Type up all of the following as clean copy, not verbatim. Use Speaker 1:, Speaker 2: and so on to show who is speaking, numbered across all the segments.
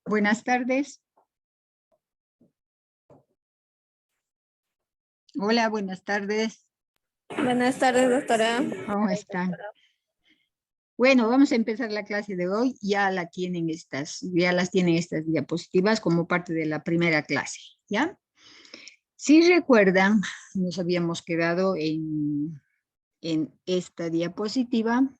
Speaker 1: Buenas tardes. Hola, buenas tardes.
Speaker 2: Buenas tardes, doctora.
Speaker 1: ¿Cómo están? Bueno, vamos a empezar la clase de hoy. Ya las tienen estas diapositivas como parte de la primera clase, ¿ya? Si recuerdan, nos habíamos quedado en esta diapositiva.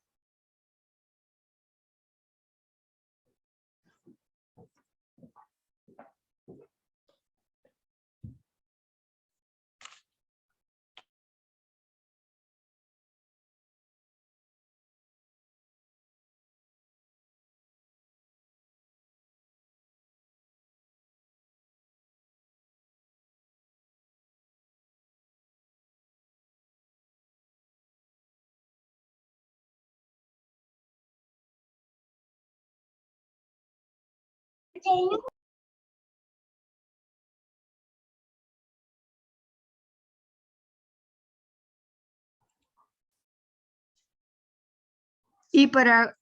Speaker 1: Y para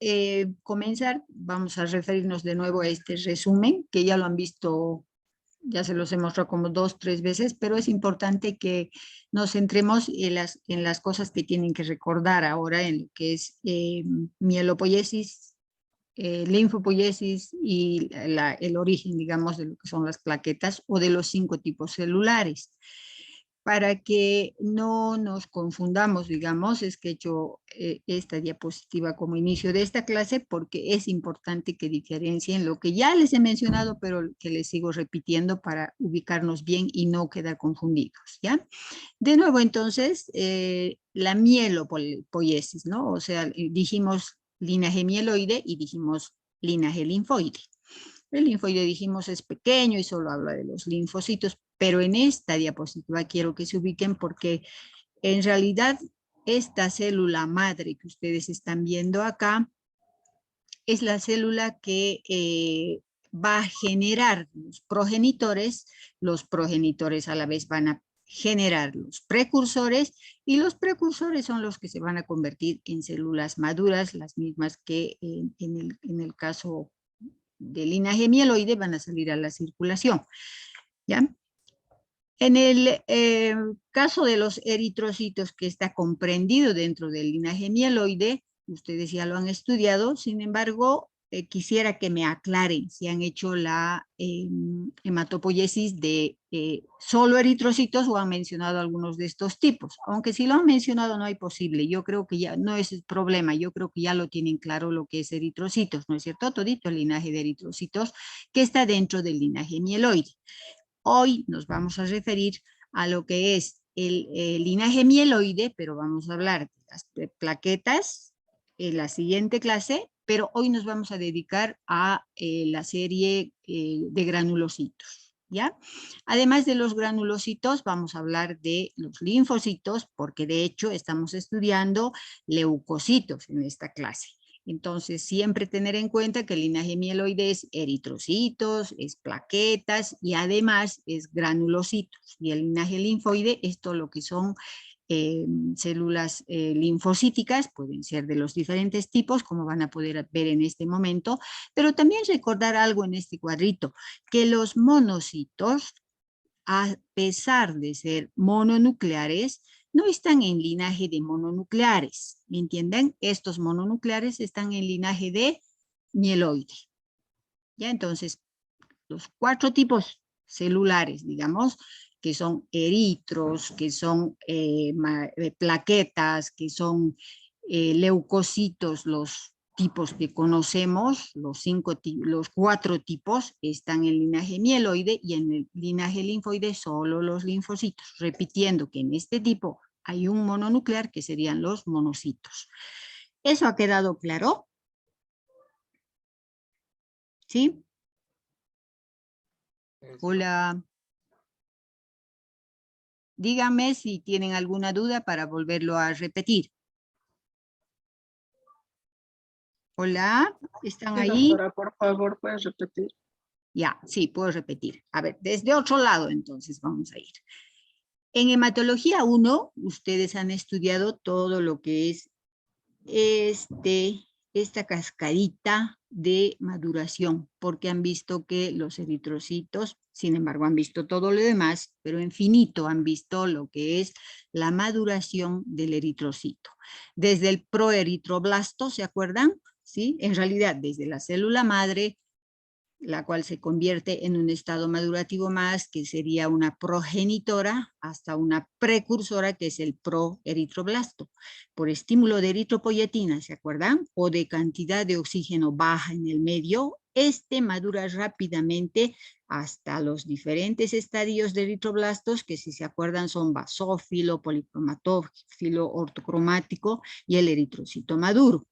Speaker 1: comenzar, vamos a referirnos de nuevo a este resumen, que ya lo han visto, ya se los he mostrado como 2, 3 veces, pero es importante que nos centremos en las cosas que tienen que recordar ahora, en lo que es mielopoiesis, linfopoiesis y el origen, digamos, de lo que son las plaquetas o de los 5 tipos celulares. Para que no nos confundamos, digamos, es que he hecho esta diapositiva como inicio de esta clase porque es importante que diferencien lo que ya les he mencionado, pero que les sigo repitiendo para ubicarnos bien y no quedar confundidos, ¿ya? De nuevo, entonces, la mielopoiesis, ¿no? O sea, dijimos linaje mieloide y dijimos linaje linfoide. El linfoide dijimos es pequeño y solo habla de los linfocitos, pero en esta diapositiva quiero que se ubiquen porque en realidad esta célula madre que ustedes están viendo acá es la célula que va a generar los progenitores a la vez van a generar los precursores y los precursores son los que se van a convertir en células maduras, las mismas que en el caso del linaje mieloide van a salir a la circulación, ¿ya? En el caso de los eritrocitos, que está comprendido dentro del linaje mieloide, ustedes ya lo han estudiado, sin embargo, quisiera que me aclaren si han hecho la hematopoiesis de solo eritrocitos o han mencionado algunos de estos tipos. Aunque si lo han mencionado no hay posible, yo creo que ya no es el problema, yo creo que ya lo tienen claro lo que es eritrocitos, ¿no es cierto? Todito el linaje de eritrocitos que está dentro del linaje mieloide. Hoy nos vamos a referir a lo que es el linaje mieloide, pero vamos a hablar de las plaquetas en la siguiente clase, pero hoy nos vamos a dedicar a la serie de granulocitos, ¿ya? Además de los granulocitos, vamos a hablar de los linfocitos, porque de hecho estamos estudiando leucocitos en esta clase. Entonces, siempre tener en cuenta que el linaje mieloide es eritrocitos, es plaquetas y además es granulocitos. Y el linaje linfoide es todo lo que son células linfocíticas, pueden ser de los diferentes tipos, como van a poder ver en este momento, pero también recordar algo en este cuadrito, que los monocitos, a pesar de ser mononucleares, no están en linaje de mononucleares, ¿me entienden? Estos mononucleares están en linaje de mieloide. Ya, entonces, los 4 tipos celulares, digamos, que son eritros, que son plaquetas, que son leucocitos, los tipos que conocemos, los 4 tipos están en el linaje mieloide y en el linaje linfoide solo los linfocitos, repitiendo que en este tipo hay un mononuclear que serían los monocitos. ¿Eso ha quedado claro? ¿Sí? Hola. Díganme si tienen alguna duda para volverlo a repetir. Hola, ¿están
Speaker 3: Sí,
Speaker 1: ahí?
Speaker 3: doctora, por favor, ¿puedes repetir?
Speaker 1: Ya, sí, puedo repetir. A ver, desde otro lado entonces vamos a ir. En hematología 1, ustedes han estudiado todo lo que es este esta cascadita de maduración, porque han visto que los eritrocitos, sin embargo, han visto todo lo demás, pero en finito han visto lo que es la maduración del eritrocito. Desde el proeritroblasto, ¿se acuerdan? ¿Sí? En realidad, desde la célula madre, la cual se convierte en un estado madurativo más, que sería una progenitora, hasta una precursora, que es el proeritroblasto. Por estímulo de eritropoyetina, ¿se acuerdan? O de cantidad de oxígeno baja en el medio, este madura rápidamente hasta los diferentes estadios de eritroblastos, que si se acuerdan son basófilo, policromatófilo, ortocromático y el eritrocito maduro.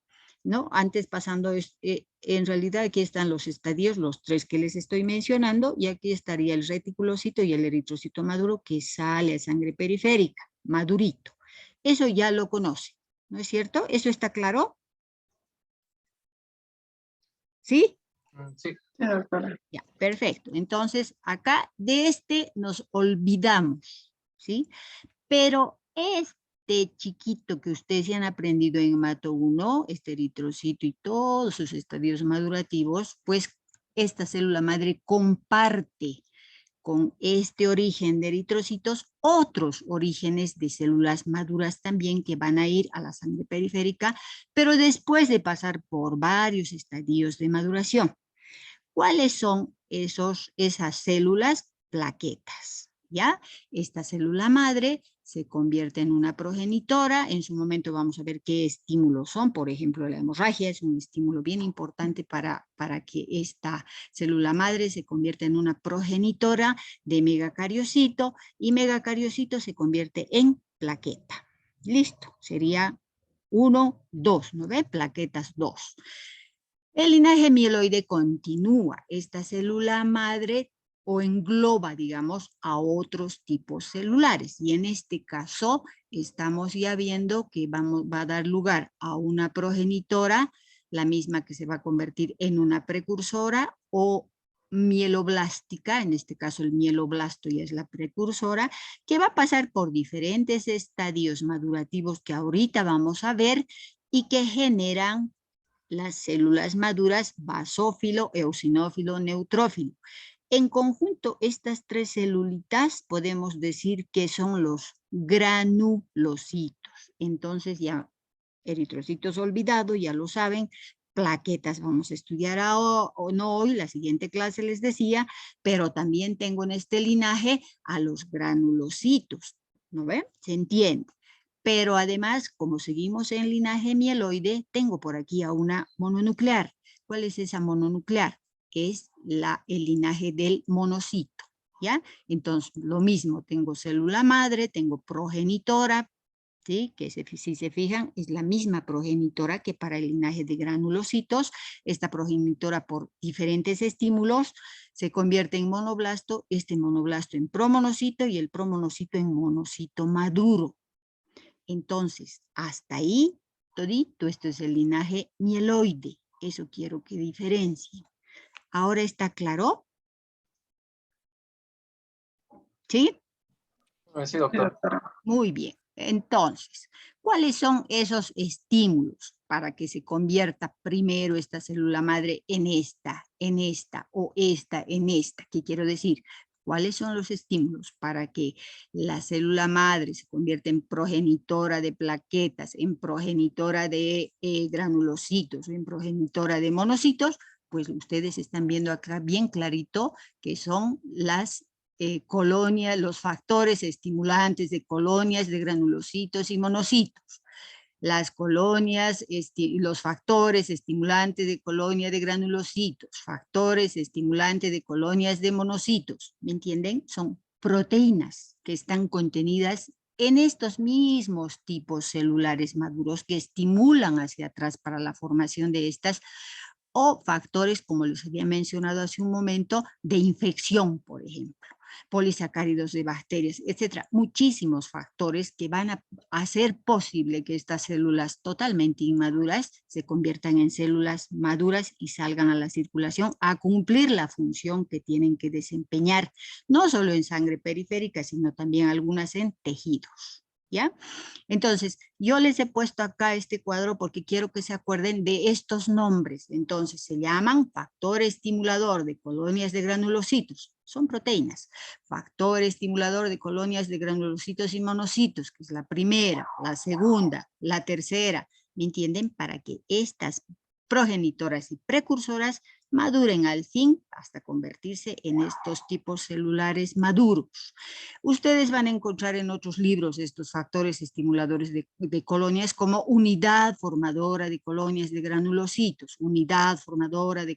Speaker 1: ¿No? Antes pasando, en realidad aquí están los estadios, los 3 que les estoy mencionando, y aquí estaría el reticulocito y el eritrocito maduro que sale a sangre periférica, madurito. Eso ya lo conoce, ¿no es cierto? ¿Eso está claro? ¿Sí?
Speaker 4: Sí.
Speaker 3: Sí, doctora.
Speaker 1: Ya, perfecto. Entonces, acá de este nos olvidamos, ¿sí? Pero este chiquito que ustedes ya han aprendido en Mato 1, este eritrocito y todos sus estadios madurativos, pues esta célula madre comparte con este origen de eritrocitos otros orígenes de células maduras también que van a ir a la sangre periférica, pero después de pasar por varios estadios de maduración. ¿Cuáles son esas células? Plaquetas, ¿ya? Esta célula madre se convierte en una progenitora. En su momento vamos a ver qué estímulos son. Por ejemplo, la hemorragia es un estímulo bien importante para que esta célula madre se convierta en una progenitora de megacariocito, y megacariocito se convierte en plaqueta. Listo, sería 1, 2, ¿no ve? Plaquetas 2. El linaje mieloide continúa. Esta célula madre o engloba, digamos, a otros tipos celulares. Y en este caso estamos ya viendo que va a dar lugar a una progenitora, la misma que se va a convertir en una precursora, o mieloblástica, en este caso el mieloblasto ya es la precursora, que va a pasar por diferentes estadios madurativos que ahorita vamos a ver y que generan las células maduras basófilo, eosinófilo, neutrófilo. En conjunto, estas 3 celulitas podemos decir que son los granulocitos. Entonces ya eritrocitos olvidados, ya lo saben, plaquetas vamos a estudiar no hoy, la siguiente clase les decía, pero también tengo en este linaje a los granulocitos, ¿no ven? ¿Se entiende? Pero además, como seguimos en linaje mieloide, tengo por aquí a una mononuclear. ¿Cuál es esa mononuclear? Es el linaje del monocito, ¿ya? Entonces, lo mismo, tengo célula madre, tengo progenitora, ¿sí? Que si se fijan, es la misma progenitora que para el linaje de granulocitos. Esta progenitora, por diferentes estímulos, se convierte en monoblasto, este monoblasto en promonocito y el promonocito en monocito maduro. Entonces, hasta ahí, todito, esto es el linaje mieloide. Eso quiero que diferencien. ¿Ahora está claro? ¿Sí?
Speaker 4: Sí,
Speaker 3: Sí,
Speaker 4: doctor.
Speaker 3: doctora.
Speaker 1: Muy bien. Entonces, ¿cuáles son esos estímulos para que se convierta primero esta célula madre en esta, o esta, en esta? ¿Qué quiero decir? ¿Cuáles son los estímulos para que la célula madre se convierta en progenitora de plaquetas, en progenitora de granulocitos, en progenitora de monocitos? Pues ustedes están viendo acá bien clarito que son las colonias, los factores estimulantes de colonias de granulocitos y monocitos. Las colonias, los factores estimulantes de colonia de granulocitos, factores estimulantes de colonias de monocitos, ¿me entienden? Son proteínas que están contenidas en estos mismos tipos celulares maduros que estimulan hacia atrás para la formación de estas, o factores, como les había mencionado hace un momento, de infección, por ejemplo, polisacáridos de bacterias, etcétera. Muchísimos factores que van a hacer posible que estas células totalmente inmaduras se conviertan en células maduras y salgan a la circulación a cumplir la función que tienen que desempeñar, no solo en sangre periférica, sino también algunas en tejidos. ¿Ya? Entonces, yo les he puesto acá este cuadro porque quiero que se acuerden de estos nombres. Entonces, se llaman factor estimulador de colonias de granulocitos. Son proteínas. Factor estimulador de colonias de granulocitos y monocitos, que es la primera, la segunda, la tercera. ¿Me entienden? Para que estas progenitoras y precursoras maduren al fin hasta convertirse en estos tipos celulares maduros. Ustedes van a encontrar en otros libros estos factores estimuladores de colonias como unidad formadora de colonias de granulocitos, unidad formadora de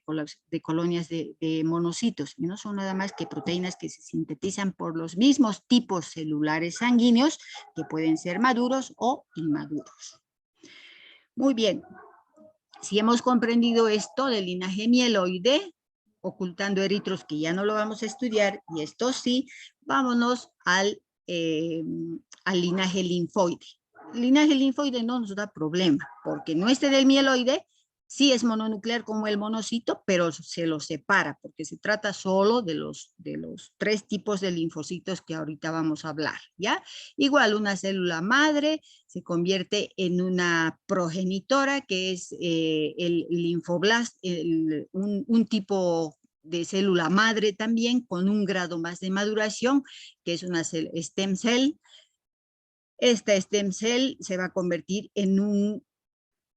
Speaker 1: colonias de monocitos, y no son nada más que proteínas que se sintetizan por los mismos tipos celulares sanguíneos que pueden ser maduros o inmaduros. Muy bien. Si hemos comprendido esto del linaje mieloide, ocultando eritros que ya no lo vamos a estudiar, y esto sí, vámonos al linaje linfoide. El linaje linfoide no nos da problema, porque no este del mieloide sí es mononuclear como el monocito, pero se lo separa, porque se trata solo de los 3 tipos de linfocitos que ahorita vamos a hablar, ¿ya? Igual una célula madre se convierte en una progenitora, que es el linfoblast, un tipo de célula madre también, con un grado más de maduración, que es una stem cell. Esta stem cell se va a convertir en un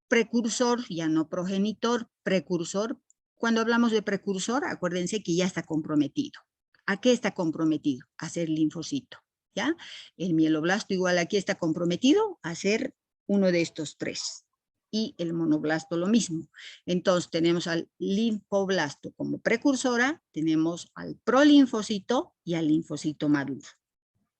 Speaker 1: precursor, ya no progenitor, precursor. Cuando hablamos de precursor, acuérdense que ya está comprometido. ¿A qué está comprometido? A ser linfocito, ¿ya? El mieloblasto igual aquí está comprometido a ser uno de estos 3. Y el monoblasto lo mismo. Entonces tenemos al linfoblasto como precursora, tenemos al prolinfocito y al linfocito maduro,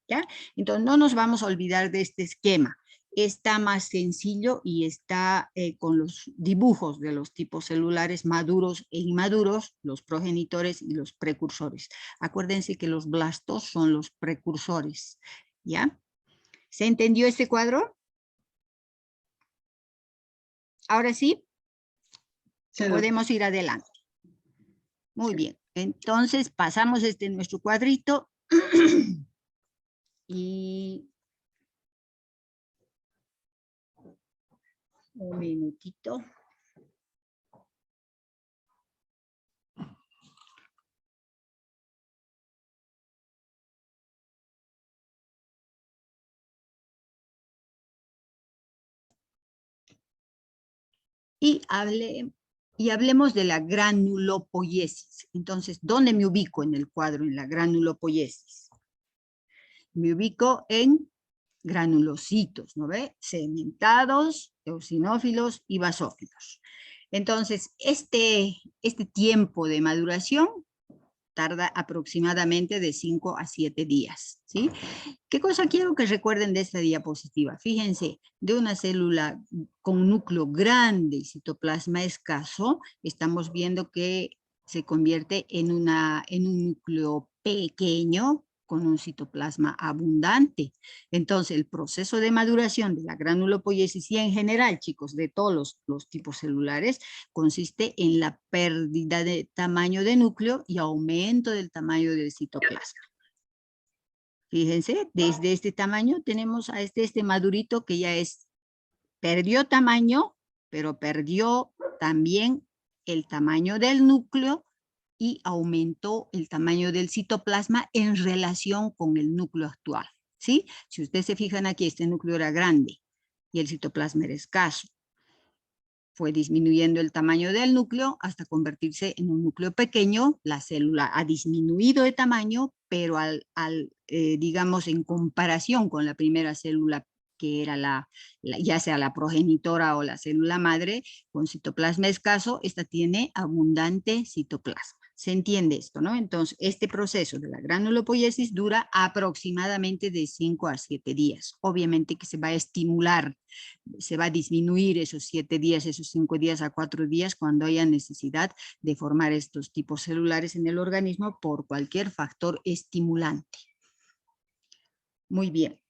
Speaker 1: ¿ya? Entonces no nos vamos a olvidar de este esquema. Está más sencillo y está con los dibujos de los tipos celulares maduros e inmaduros, los progenitores y los precursores. Acuérdense que los blastos son los precursores, ¿ya? ¿Se entendió este cuadro? Ahora sí,
Speaker 3: Sí,
Speaker 1: podemos ir adelante. Muy bien, entonces pasamos nuestro cuadrito y un minutito. Y hablemos de la granulopoiesis. Entonces, ¿dónde me ubico en el cuadro, en la granulopoiesis? Me ubico en granulocitos, ¿no ve? Segmentados, eosinófilos y basófilos. Entonces, este tiempo de maduración tarda aproximadamente de 5 a 7 días, ¿sí? ¿Qué cosa quiero que recuerden de esta diapositiva? Fíjense, de una célula con núcleo grande y citoplasma escaso, estamos viendo que se convierte en un núcleo pequeño con un citoplasma abundante. Entonces, el proceso de maduración de la granulopoiesis y en general, chicos, de todos los tipos celulares, consiste en la pérdida de tamaño de núcleo y aumento del tamaño del citoplasma. Fíjense, desde este tamaño tenemos a este madurito que ya perdió tamaño, pero perdió también el tamaño del núcleo y aumentó el tamaño del citoplasma en relación con el núcleo actual, ¿sí? Si ustedes se fijan aquí, este núcleo era grande y el citoplasma era escaso. Fue disminuyendo el tamaño del núcleo hasta convertirse en un núcleo pequeño. La célula ha disminuido de tamaño, pero digamos, en comparación con la primera célula, que era ya sea la progenitora o la célula madre, con citoplasma escaso, esta tiene abundante citoplasma. ¿Se entiende esto, no? Entonces, este proceso de la granulopoiesis dura aproximadamente de 5 a 7 días. Obviamente que se va a estimular, se va a disminuir esos 7 días, esos 5 días a 4 días cuando haya necesidad de formar estos tipos celulares en el organismo por cualquier factor estimulante. Muy bien.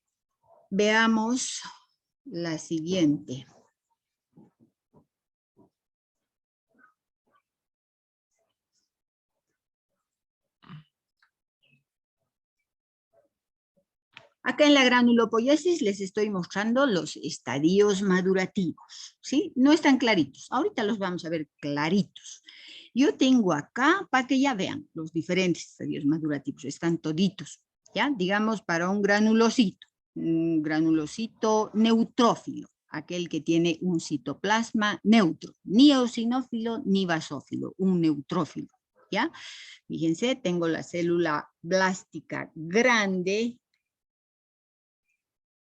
Speaker 1: Veamos la siguiente. Acá en la granulopoiesis les estoy mostrando los estadios madurativos, ¿sí? No están claritos, ahorita los vamos a ver claritos. Yo tengo acá, para que ya vean, los diferentes estadios madurativos, están toditos, ¿ya? Digamos para un granulocito neutrófilo, aquel que tiene un citoplasma neutro, ni eosinófilo ni basófilo, un neutrófilo, ¿ya? Fíjense, tengo la célula blástica grande,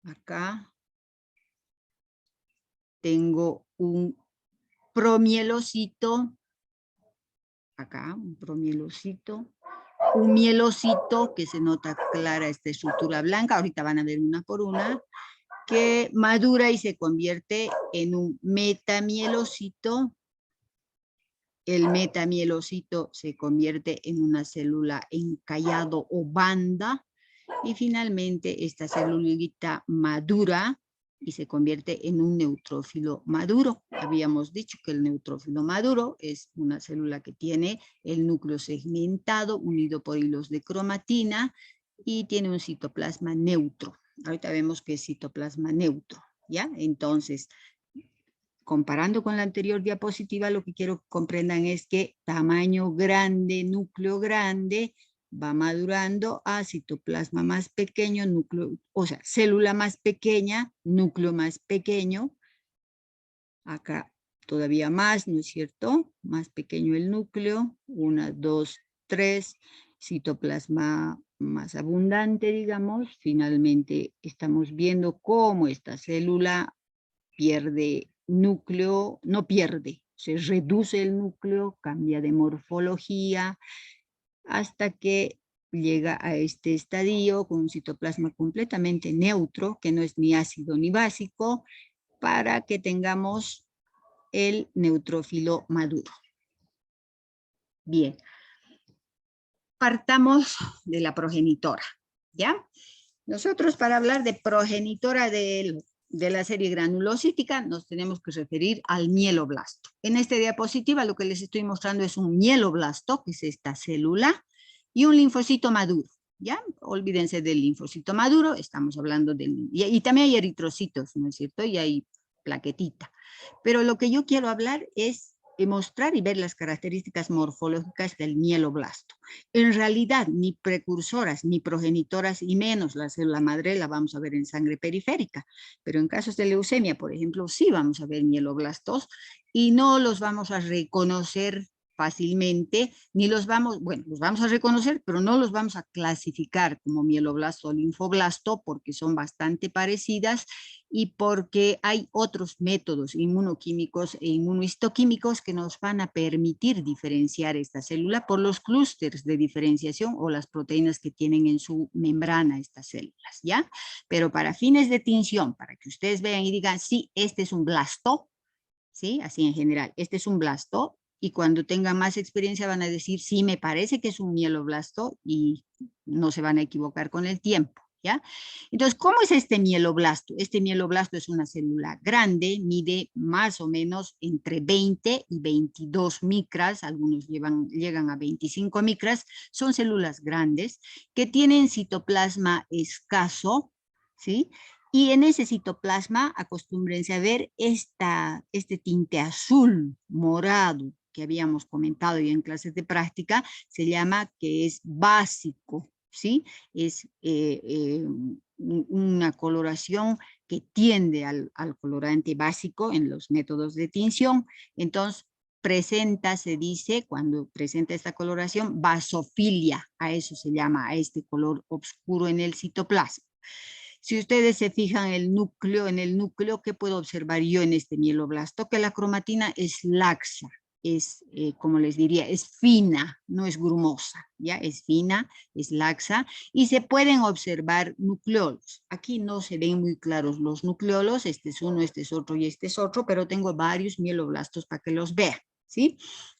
Speaker 1: acá tengo un promielocito, acá un promielocito, un mielocito que se nota clara esta estructura blanca, ahorita van a ver una por una, que madura y se convierte en un metamielocito. El metamielocito se convierte en una célula encallado o banda, y finalmente esta célulita madura y se convierte en un neutrófilo maduro. Habíamos dicho que el neutrófilo maduro es una célula que tiene el núcleo segmentado, unido por hilos de cromatina, y tiene un citoplasma neutro. Ahorita vemos que es citoplasma neutro, ¿ya? Entonces, comparando con la anterior diapositiva, lo que quiero que comprendan es que tamaño grande, núcleo grande, va madurando a citoplasma más pequeño, núcleo, o sea, célula más pequeña, núcleo más pequeño. Acá todavía más, ¿no es cierto? Más pequeño el núcleo, 1, 2, 3, citoplasma más abundante, digamos. Finalmente estamos viendo cómo esta célula pierde núcleo, no pierde, se reduce el núcleo, cambia de morfología, hasta que llega a este estadio con un citoplasma completamente neutro, que no es ni ácido ni básico, para que tengamos el neutrófilo maduro. Bien, partamos de la progenitora, ¿ya? Nosotros, para hablar de progenitora de la serie granulocítica, nos tenemos que referir al mieloblasto. En esta diapositiva lo que les estoy mostrando es un mieloblasto, que es esta célula, y un linfocito maduro, ¿ya? Olvídense del linfocito maduro, estamos hablando del... Y también hay eritrocitos, ¿no es cierto? Y hay plaquetita. Pero lo que yo quiero hablar es mostrar y ver las características morfológicas del mieloblasto. En realidad, ni precursoras, ni progenitoras, y menos la célula madre la vamos a ver en sangre periférica, pero en casos de leucemia, por ejemplo, sí vamos a ver mieloblastos, y no los vamos a reconocer fácilmente, ni los vamos, bueno, los vamos a reconocer, pero no los vamos a clasificar como mieloblasto o linfoblasto, porque son bastante parecidas, y porque hay otros métodos inmunoquímicos e inmunohistoquímicos que nos van a permitir diferenciar esta célula por los clústeres de diferenciación o las proteínas que tienen en su membrana estas células, ¿ya? Pero para fines de tinción, para que ustedes vean y digan, sí, este es un blasto, ¿sí? Así en general, este es un blasto, y cuando tengan más experiencia van a decir, sí, me parece que es un mieloblasto, y no se van a equivocar con el tiempo, ¿ya? Entonces, ¿cómo es este mieloblasto? Este mieloblasto es una célula grande, mide más o menos entre 20 y 22 micras, algunos llegan a 25 micras, son células grandes que tienen citoplasma escaso, ¿sí? Y en ese citoplasma, acostúmbrense a ver este tinte azul, morado, que habíamos comentado ya en clases de práctica, se llama que es básico, ¿sí? Es una coloración que tiende al colorante básico en los métodos de tinción. Entonces, presenta, se dice, cuando presenta esta coloración, basofilia, a eso se llama, a este color oscuro en el citoplasma. Si ustedes se fijan en el núcleo, ¿qué puedo observar yo en este mieloblasto? Que la cromatina es laxa, es, como les diría, es fina, no es grumosa, ¿ya? Es fina, es laxa, y se pueden observar nucleolos. Aquí no se ven muy claros los nucleolos, este es uno, este es otro y este es otro, pero tengo varios mieloblastos para que los vean, ¿sí?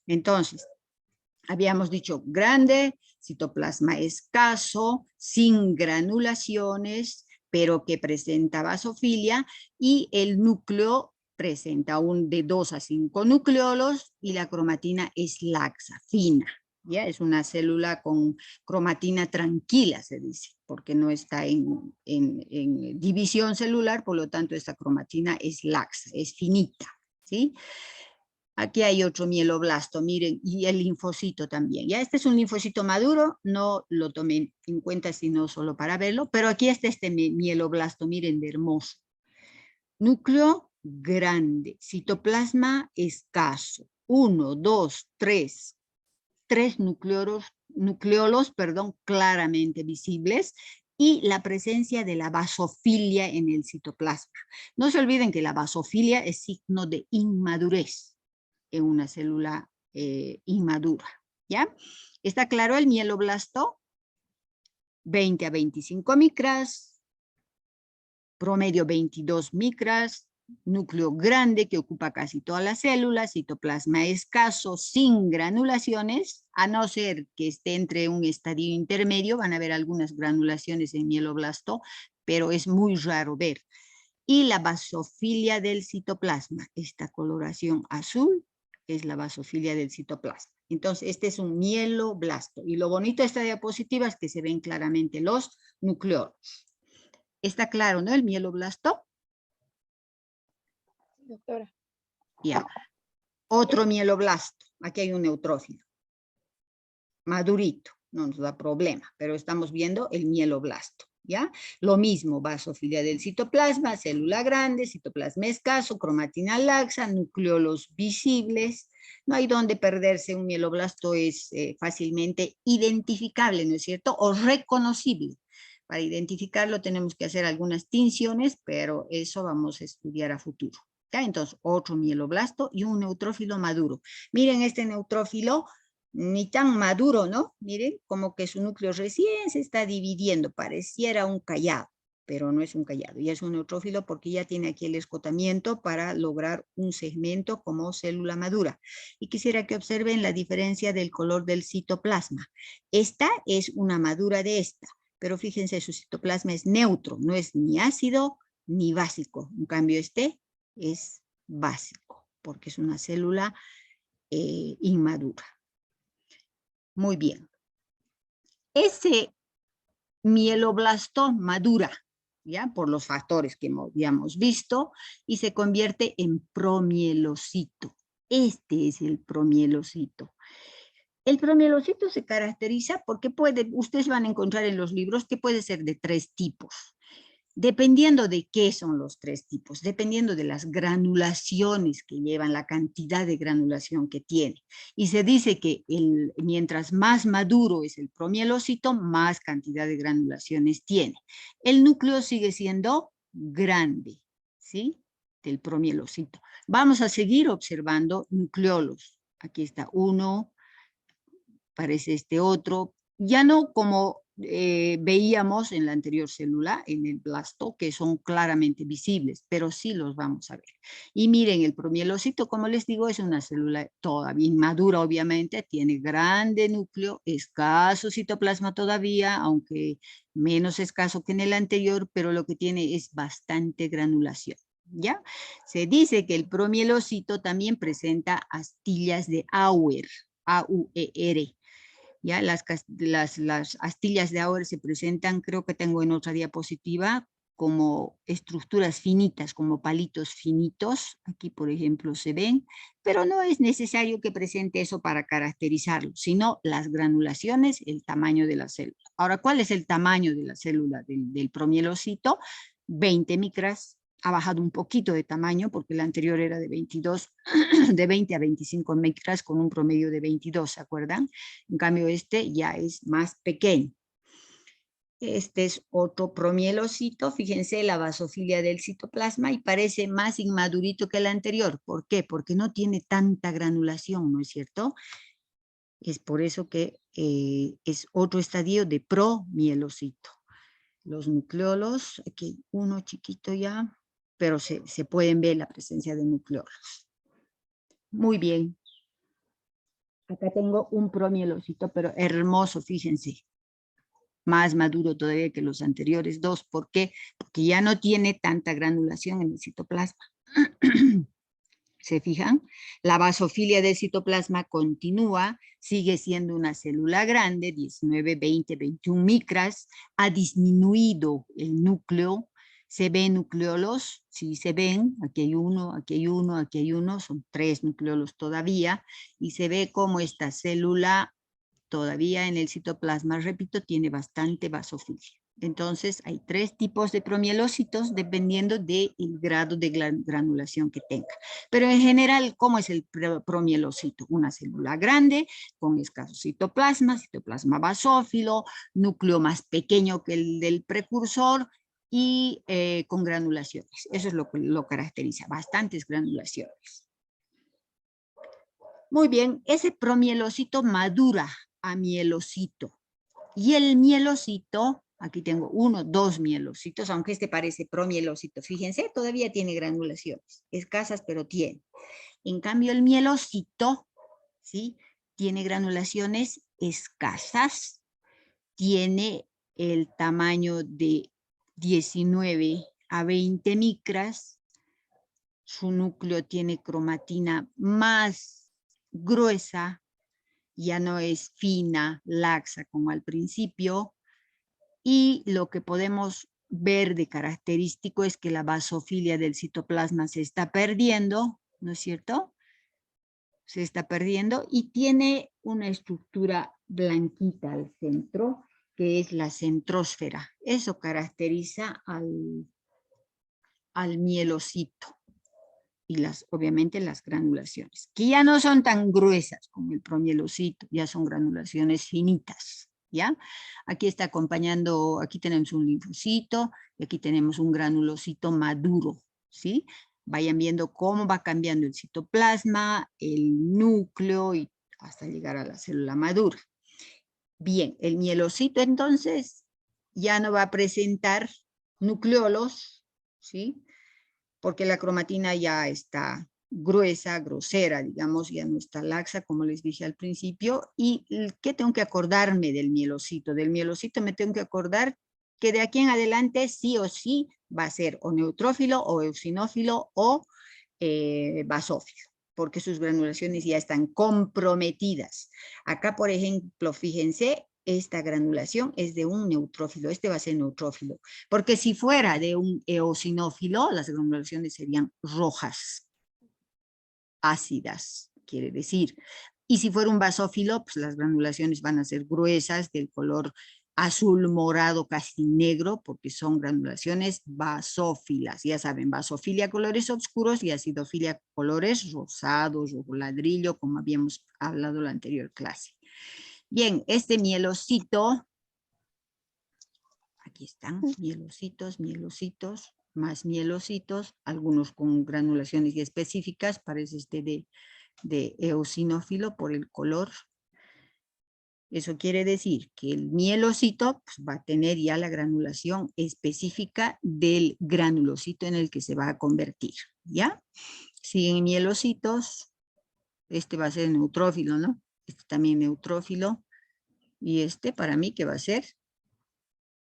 Speaker 1: Entonces, habíamos dicho grande, citoplasma escaso, sin granulaciones, pero que presenta basofilia, y el núcleo presenta de 2 a 5 nucleolos, y la cromatina es laxa, fina, Ya es una célula con cromatina tranquila, se dice, porque no está en división celular, por lo tanto esta cromatina es laxa, es finita, ¿sí? Aquí hay otro mieloblasto, miren, y el linfocito también. Ya este es un linfocito maduro, no lo tomen en cuenta sino solo para verlo, pero aquí está este mieloblasto, miren, de hermoso. Núcleo grande, citoplasma escaso, 1, 2, 3, tres nucleolos, perdón, claramente visibles, y la presencia de la basofilia en el citoplasma. No se olviden que la basofilia es signo de inmadurez en una célula inmadura, ¿ya? ¿Está claro el mieloblasto? 20 a 25 micras, promedio 22 micras, núcleo grande que ocupa casi todas las células, citoplasma escaso, sin granulaciones, a no ser que esté entre un estadio intermedio, van a haber algunas granulaciones en mieloblasto, pero es muy raro ver. Y la basofilia del citoplasma, esta coloración azul es la basofilia del citoplasma. Entonces, este es un mieloblasto. Y lo bonito de esta diapositiva es que se ven claramente los nucleolos. ¿Está claro, no? El mieloblasto.
Speaker 2: Doctora.
Speaker 1: Ya. Otro mieloblasto. Aquí hay un neutrófilo. Madurito. No nos da problema, pero estamos viendo el mieloblasto. ¿Ya? Lo mismo, basofilia del citoplasma, célula grande, citoplasma escaso, cromatina laxa, nucleolos visibles. No hay donde perderse, un mieloblasto es fácilmente identificable, ¿no es cierto? O reconocible. Para identificarlo tenemos que hacer algunas tinciones, pero eso vamos a estudiar a futuro. ¿Ya? Entonces, otro mieloblasto y un neutrófilo maduro. Miren este neutrófilo, ni tan maduro, ¿no? Miren, como que su núcleo recién se está dividiendo, pareciera un callado, pero no es un callado, ya es un neutrófilo porque ya tiene aquí el escotamiento para lograr un segmento como célula madura. Y quisiera que observen la diferencia del color del citoplasma. Esta es una madura de esta, pero fíjense, su citoplasma es neutro, no es ni ácido ni básico. En cambio, este es básico, porque es una célula inmadura. Muy bien. Ese mieloblasto madura, ¿ya? Por los factores que habíamos visto, y se convierte en promielocito. Este es el promielocito. El promielocito se caracteriza porque ustedes van a encontrar en los libros que puede ser de 3 tipos. Dependiendo de qué son los 3 tipos, dependiendo de las granulaciones que llevan, la cantidad de granulación que tiene. Y se dice que mientras más maduro es el promielocito, más cantidad de granulaciones tiene. El núcleo sigue siendo grande, ¿sí? Del promielocito. Vamos a seguir observando nucleolos. Aquí está uno, parece este otro, ya no como veíamos en la anterior célula, en el blasto, que son claramente visibles, pero sí los vamos a ver. Y miren, el promielocito, como les digo, es una célula todavía inmadura, obviamente, tiene grande núcleo, escaso citoplasma todavía, aunque menos escaso que en el anterior, pero lo que tiene es bastante granulación. ¿Ya? Se dice que el promielocito también presenta astillas de Auer, A-U-E-R. ¿Ya? Las astillas de Auer se presentan, creo que tengo en otra diapositiva, como estructuras finitas, como palitos finitos. Aquí, por ejemplo, se ven, pero no es necesario que presente eso para caracterizarlo, sino las granulaciones, el tamaño de la célula. Ahora, ¿cuál es el tamaño de la célula del promielocito? 20 micras. Ha bajado un poquito de tamaño porque la anterior era de 22, de 20 a 25 micras con un promedio de 22, ¿se acuerdan? En cambio este ya es más pequeño. Este es otro promielocito, fíjense la basofilia del citoplasma y parece más inmadurito que el anterior. ¿Por qué? Porque no tiene tanta granulación, ¿no es cierto? Es por eso que es otro estadio de promielocito. Los nucleolos, aquí uno chiquito ya, pero se pueden ver la presencia de nucleolos. Muy bien. Acá tengo un promielocito, pero hermoso, fíjense. Más maduro todavía que los anteriores dos. ¿Por qué? Porque ya no tiene tanta granulación en el citoplasma. ¿Se fijan? La basofilia del citoplasma continúa, sigue siendo una célula grande, 19, 20, 21 micras, ha disminuido el núcleo, se ven nucleolos, sí se ven, aquí hay uno, aquí hay uno, aquí hay uno, son 3 nucleolos todavía, y se ve cómo esta célula todavía en el citoplasma, repito, tiene bastante basofilia. Entonces, hay 3 tipos de promielocitos dependiendo del grado de granulación que tenga. Pero en general, ¿cómo es el promielocito? Una célula grande, con escaso citoplasma, citoplasma basófilo, núcleo más pequeño que el del precursor y con granulaciones. Eso es lo que lo caracteriza, bastantes granulaciones. Muy bien, ese promielocito madura a mielocito. Y el mielocito, aquí tengo 1, 2 mielocitos, aunque este parece promielocito. Fíjense, todavía tiene granulaciones, escasas, pero tiene. En cambio, el mielocito, ¿sí? Tiene granulaciones escasas, tiene el tamaño de 19 a 20 micras, su núcleo tiene cromatina más gruesa, ya no es fina, laxa como al principio, y lo que podemos ver de característico es que la basofilia del citoplasma se está perdiendo, ¿no es cierto? Se está perdiendo y tiene una estructura blanquita al centro, que es la centrósfera. Eso caracteriza al mielocito. Y obviamente las granulaciones, que ya no son tan gruesas como el promielocito, ya son granulaciones finitas, ¿ya? Aquí está acompañando, aquí tenemos un linfocito, y aquí tenemos un granulocito maduro, ¿sí? Vayan viendo cómo va cambiando el citoplasma, el núcleo, y hasta llegar a la célula madura. Bien, el mielocito entonces ya no va a presentar nucleolos, ¿sí? Porque la cromatina ya está gruesa, grosera, digamos, ya no está laxa, como les dije al principio. ¿Y qué tengo que acordarme del mielocito? Del mielocito me tengo que acordar que de aquí en adelante sí o sí va a ser o neutrófilo, o eosinófilo, o basófilo, porque sus granulaciones ya están comprometidas. Acá, por ejemplo, fíjense, esta granulación es de un neutrófilo, este va a ser neutrófilo, porque si fuera de un eosinófilo, las granulaciones serían rojas, ácidas, quiere decir. Y si fuera un basófilo, pues las granulaciones van a ser gruesas, del color azul, morado, casi negro, porque son granulaciones basófilas. Ya saben, basofilia colores oscuros y acidofilia colores rosados, rojo ladrillo, como habíamos hablado en la anterior clase. Bien, este mielocito, aquí están, mielocitos, mielocitos, más mielocitos, algunos con granulaciones específicas, parece este de eosinófilo por el color. Eso quiere decir que el mielocito pues, va a tener ya la granulación específica del granulocito en el que se va a convertir, ¿ya? Siguen mielocitos, este va a ser neutrófilo, ¿no? Este también neutrófilo, y este para mí que va a ser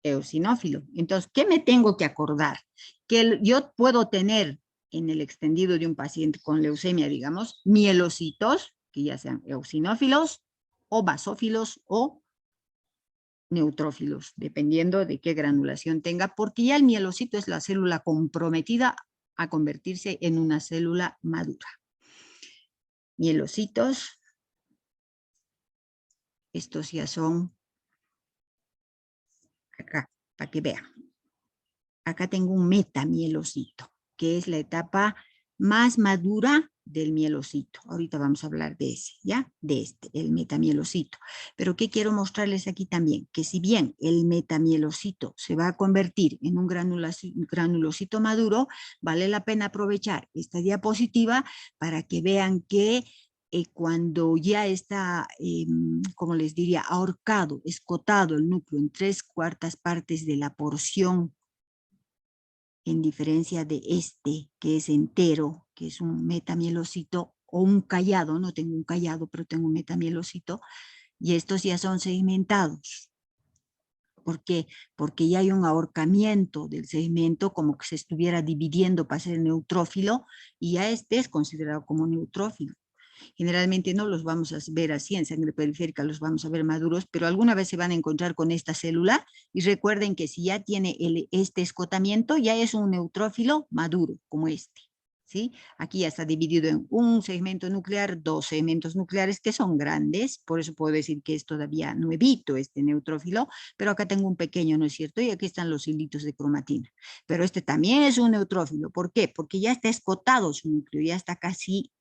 Speaker 1: eosinófilo. Entonces, ¿qué me tengo que acordar? Que yo puedo tener en el extendido de un paciente con leucemia, digamos, mielocitos, que ya sean eosinófilos, o basófilos, o neutrófilos, dependiendo de qué granulación tenga, porque ya el mielocito es la célula comprometida a convertirse en una célula madura. Mielocitos, estos ya son acá, para que vean. Acá tengo un metamielocito, que es la etapa más madura del mielocito. Ahorita vamos a hablar de ese, ¿ya? De este, el metamielocito. Pero ¿qué quiero mostrarles aquí también? Que si bien el metamielocito se va a convertir en un granulocito maduro, vale la pena aprovechar esta diapositiva para que vean que cuando ya está, como les diría, ahorcado, escotado el núcleo en 3/4 partes de la porción, en diferencia de este, que es entero, que es un metamielocito, o un callado, no tengo un callado, pero tengo un metamielocito, y estos ya son segmentados. ¿Por qué? Porque ya hay un ahorcamiento del segmento, como que se estuviera dividiendo para ser neutrófilo, y ya este es considerado como neutrófilo. Generalmente no los vamos a ver así, en sangre periférica los vamos a ver maduros, pero alguna vez se van a encontrar con esta célula, y recuerden que si ya tiene este escotamiento, ya es un neutrófilo maduro, como este. ¿Sí? Aquí ya está dividido en un segmento nuclear, dos segmentos nucleares que son grandes, por eso puedo decir que es todavía nuevito este neutrófilo, pero acá tengo un pequeño, ¿no es cierto? Y aquí están los hilitos de cromatina. Pero este también es un neutrófilo, ¿por qué? Porque ya está escotado su núcleo, ya está casi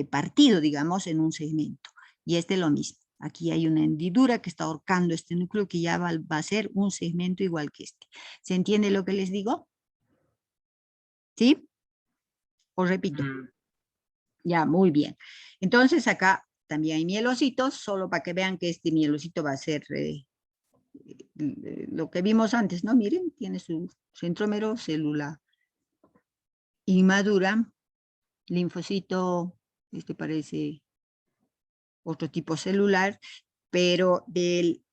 Speaker 1: partido, digamos, en un segmento. Y este lo mismo. Aquí hay una hendidura que está ahorcando este núcleo que ya va a ser un segmento igual que este. ¿Se entiende lo que les digo? ¿Sí? Os repito. Ya, muy bien. Entonces acá también hay mielocitos, solo para que vean que este mielocito va a ser lo que vimos antes, ¿no? Miren, tiene su centrómero, célula inmadura, linfocito, este parece otro tipo celular, pero del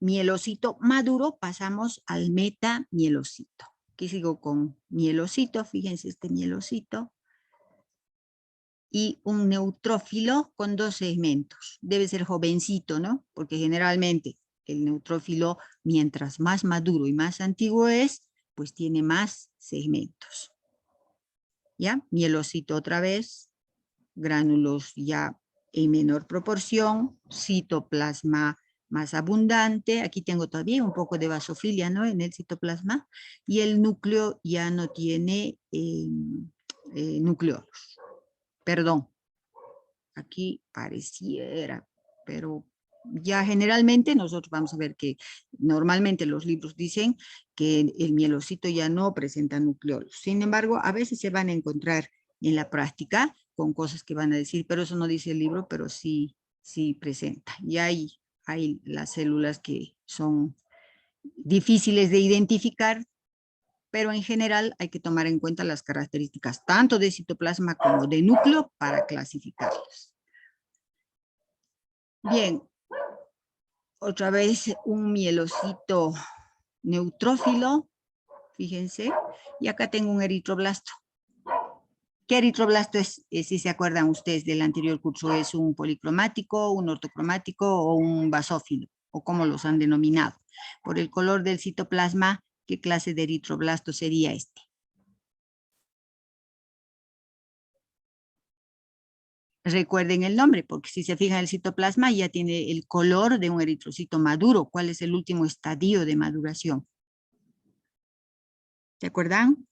Speaker 1: mielocito maduro pasamos al metamielocito. Aquí sigo con mielocito, fíjense este mielocito, y un neutrófilo con dos segmentos. Debe ser jovencito, ¿no? Porque generalmente el neutrófilo, mientras más maduro y más antiguo es, pues tiene más segmentos. ¿Ya? Mielocito otra vez, gránulos ya en menor proporción, citoplasma más abundante, aquí tengo todavía un poco de basofilia, ¿no? En el citoplasma, y el núcleo ya no tiene nucleolos. Perdón, aquí pareciera, pero ya generalmente nosotros vamos a ver que normalmente los libros dicen que el mielocito ya no presenta nucleolos. Sin embargo, a veces se van a encontrar en la práctica con cosas que van a decir, pero eso no dice el libro, pero sí, sí presenta. Y hay las células que son difíciles de identificar, pero en general hay que tomar en cuenta las características tanto de citoplasma como de núcleo para clasificarlos. Bien, otra vez un mielocito neutrófilo, fíjense, y acá tengo un eritroblasto. ¿Qué eritroblasto es? Si se acuerdan ustedes del anterior curso, es un policromático, un ortocromático o un basófilo, o como los han denominado. Por el color del citoplasma, ¿qué clase de eritroblasto sería este? Recuerden el nombre, porque si se fijan el citoplasma ya tiene el color de un eritrocito maduro. ¿Cuál es el último estadio de maduración? ¿Se acuerdan?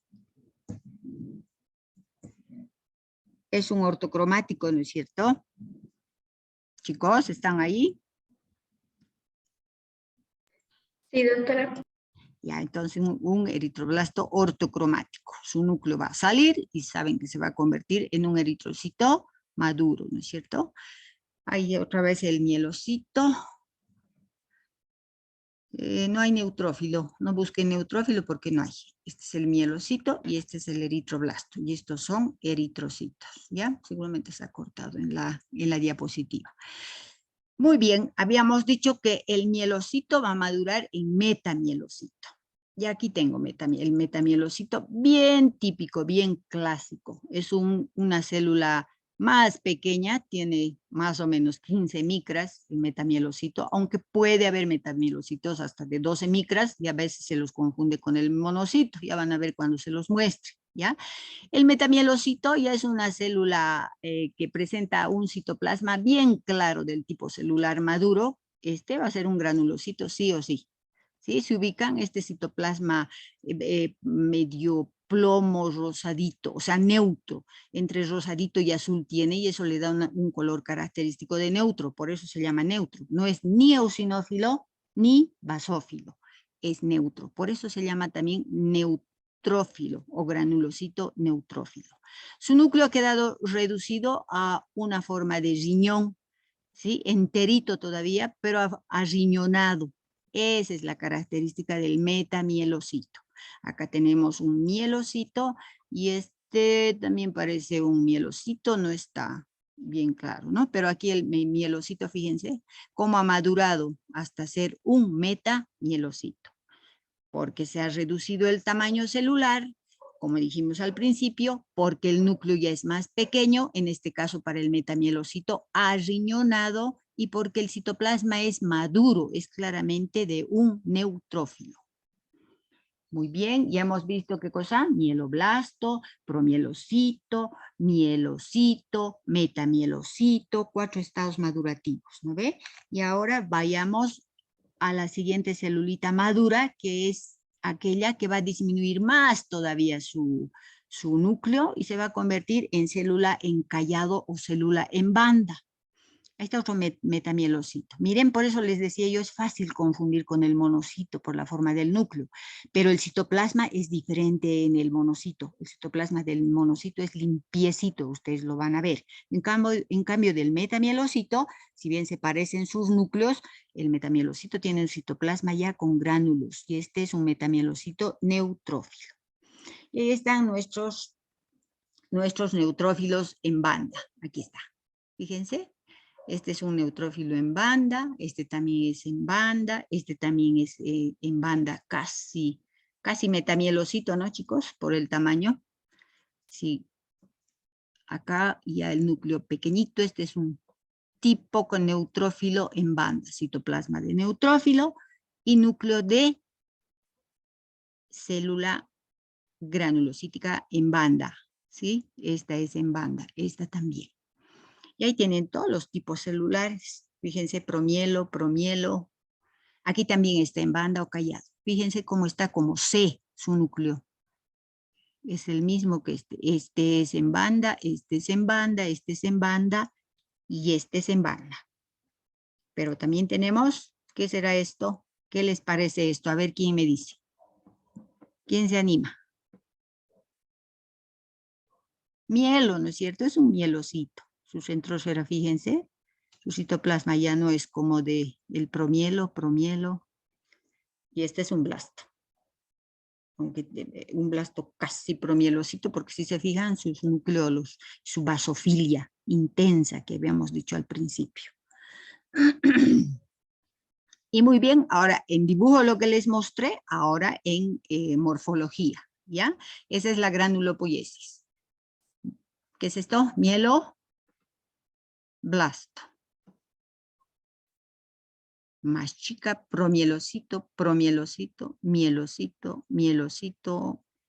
Speaker 1: Es un ortocromático, ¿no es cierto? Chicos, ¿están ahí?
Speaker 2: Sí, doctora.
Speaker 1: Ya, entonces un eritroblasto ortocromático. Su núcleo va a salir y saben que se va a convertir en un eritrocito maduro, ¿no es cierto? Ahí otra vez el mielocito. No hay neutrófilo, no busquen neutrófilo porque no hay. Este es el mielocito y este es el eritroblasto. Y estos son eritrocitos, ¿ya? Seguramente se ha cortado en la diapositiva. Muy bien, habíamos dicho que el mielocito va a madurar en metamielocito. Y aquí tengo el metamielocito bien típico, bien clásico. Es una célula más pequeña, tiene más o menos 15 micras el metamielocito, aunque puede haber metamielocitos hasta de 12 micras, y a veces se los confunde con el monocito, ya van a ver cuando se los muestre, ¿ya? El metamielocito ya es una célula que presenta un citoplasma bien claro del tipo celular maduro. Este va a ser un granulocito sí o sí. ¿Sí? Se ubican este citoplasma medio plomo rosadito, o sea, neutro, entre rosadito y azul tiene, y eso le da un color característico de neutro, por eso se llama neutro. No es ni eosinófilo ni basófilo, es neutro, por eso se llama también neutrófilo o granulocito neutrófilo. Su núcleo ha quedado reducido a una forma de riñón, ¿sí? Enterito todavía, pero arriñonado. Esa es la característica del metamielocito. Acá tenemos un mielocito y este también parece un mielocito, no está bien claro, ¿no? Pero aquí el mielocito, fíjense, cómo ha madurado hasta ser un metamielocito, porque se ha reducido el tamaño celular, como dijimos al principio, porque el núcleo ya es más pequeño, en este caso para el metamielocito arriñonado, y porque el citoplasma es maduro, es claramente de un neutrófilo. Muy bien, ya hemos visto qué cosa, mieloblasto, promielocito, mielocito, metamielocito, 4 estados madurativos, ¿no ve? Y ahora vayamos a la siguiente celulita madura, que es aquella que va a disminuir más todavía su núcleo y se va a convertir en célula encallado o célula en banda. Ahí está otro metamielocito. Miren, por eso les decía yo, es fácil confundir con el monocito por la forma del núcleo, pero el citoplasma es diferente en el monocito. El citoplasma del monocito es limpiecito, ustedes lo van a ver. En cambio del metamielocito, si bien se parecen sus núcleos, el metamielocito tiene un citoplasma ya con gránulos, y este es un metamielocito neutrófilo. Y ahí están nuestros neutrófilos en banda. Aquí está. Fíjense. Este es un neutrófilo en banda, este también es en banda, este también es en banda casi metamielocito, ¿no, chicos? Por el tamaño. Sí. Acá ya el núcleo pequeñito, este es un tipo con neutrófilo en banda, citoplasma de neutrófilo y núcleo de célula granulocítica en banda, ¿sí? Esta es en banda, esta también. Y ahí tienen todos los tipos celulares. Fíjense, promielo. Aquí también está en banda o callado. Fíjense cómo está como C, su núcleo. Es el mismo que este. Este es en banda, este es en banda, este es en banda y este es en banda. Pero también tenemos, ¿qué será esto? ¿Qué les parece esto? A ver quién me dice. ¿Quién se anima? Mielo, ¿no es cierto? Es un mielocito. Su centrosfera, fíjense, su citoplasma ya no es como del promielo, y este es un blasto. Aunque un blasto casi promielocito, porque si se fijan sus nucleolos, su basofilia intensa que habíamos dicho al principio. Y muy bien, ahora en dibujo lo que les mostré, ahora en morfología, ¿ya? Esa es la granulopoiesis. ¿Qué es esto? Mieloblasto. Más chica, promielocito, mielocito,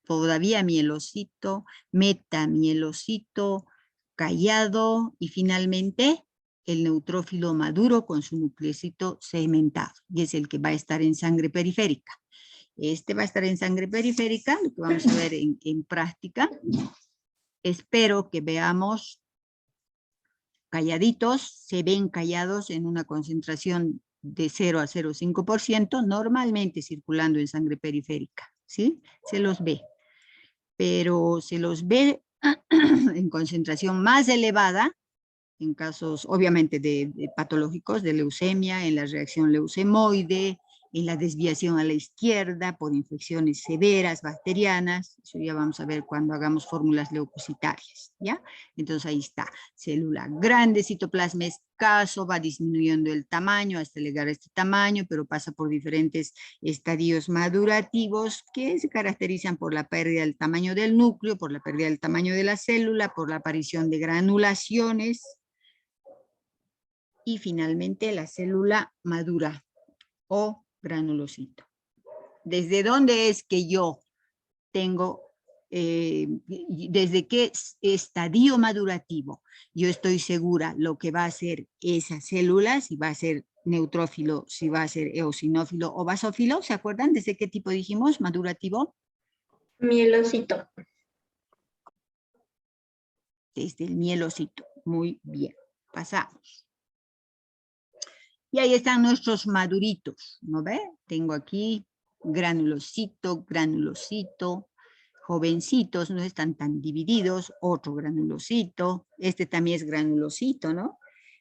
Speaker 1: todavía mielocito, metamielocito, callado y finalmente el neutrófilo maduro con su nucleocito segmentado, y es el que va a estar en sangre periférica. Este va a estar en sangre periférica, lo que vamos a ver en práctica. Espero que veamos calladitos, se ven callados en una concentración de 0 a 0,5%, normalmente circulando en sangre periférica, ¿sí? Se los ve, pero se los ve en concentración más elevada, en casos obviamente de patológicos, de leucemia, en la reacción leucemoide, en la desviación a la izquierda por infecciones severas bacterianas, eso ya vamos a ver cuando hagamos fórmulas leucocitarias, ¿ya? Entonces ahí está, célula grande, citoplasma escaso, va disminuyendo el tamaño hasta llegar a este tamaño, pero pasa por diferentes estadios madurativos que se caracterizan por la pérdida del tamaño del núcleo, por la pérdida del tamaño de la célula, por la aparición de granulaciones, y finalmente la célula madura o granulocito. ¿Desde dónde es que yo tengo, desde qué estadio madurativo yo estoy segura lo que va a ser esa célula, si va a ser neutrófilo, si va a ser eosinófilo o basófilo? ¿Se acuerdan desde qué tipo dijimos madurativo?
Speaker 2: Mielocito.
Speaker 1: Desde el mielocito. Muy bien. Pasamos. Y ahí están nuestros maduritos, ¿no ve? Tengo aquí granulocito, jovencitos, no están tan divididos, otro granulocito, este también es granulocito, ¿no?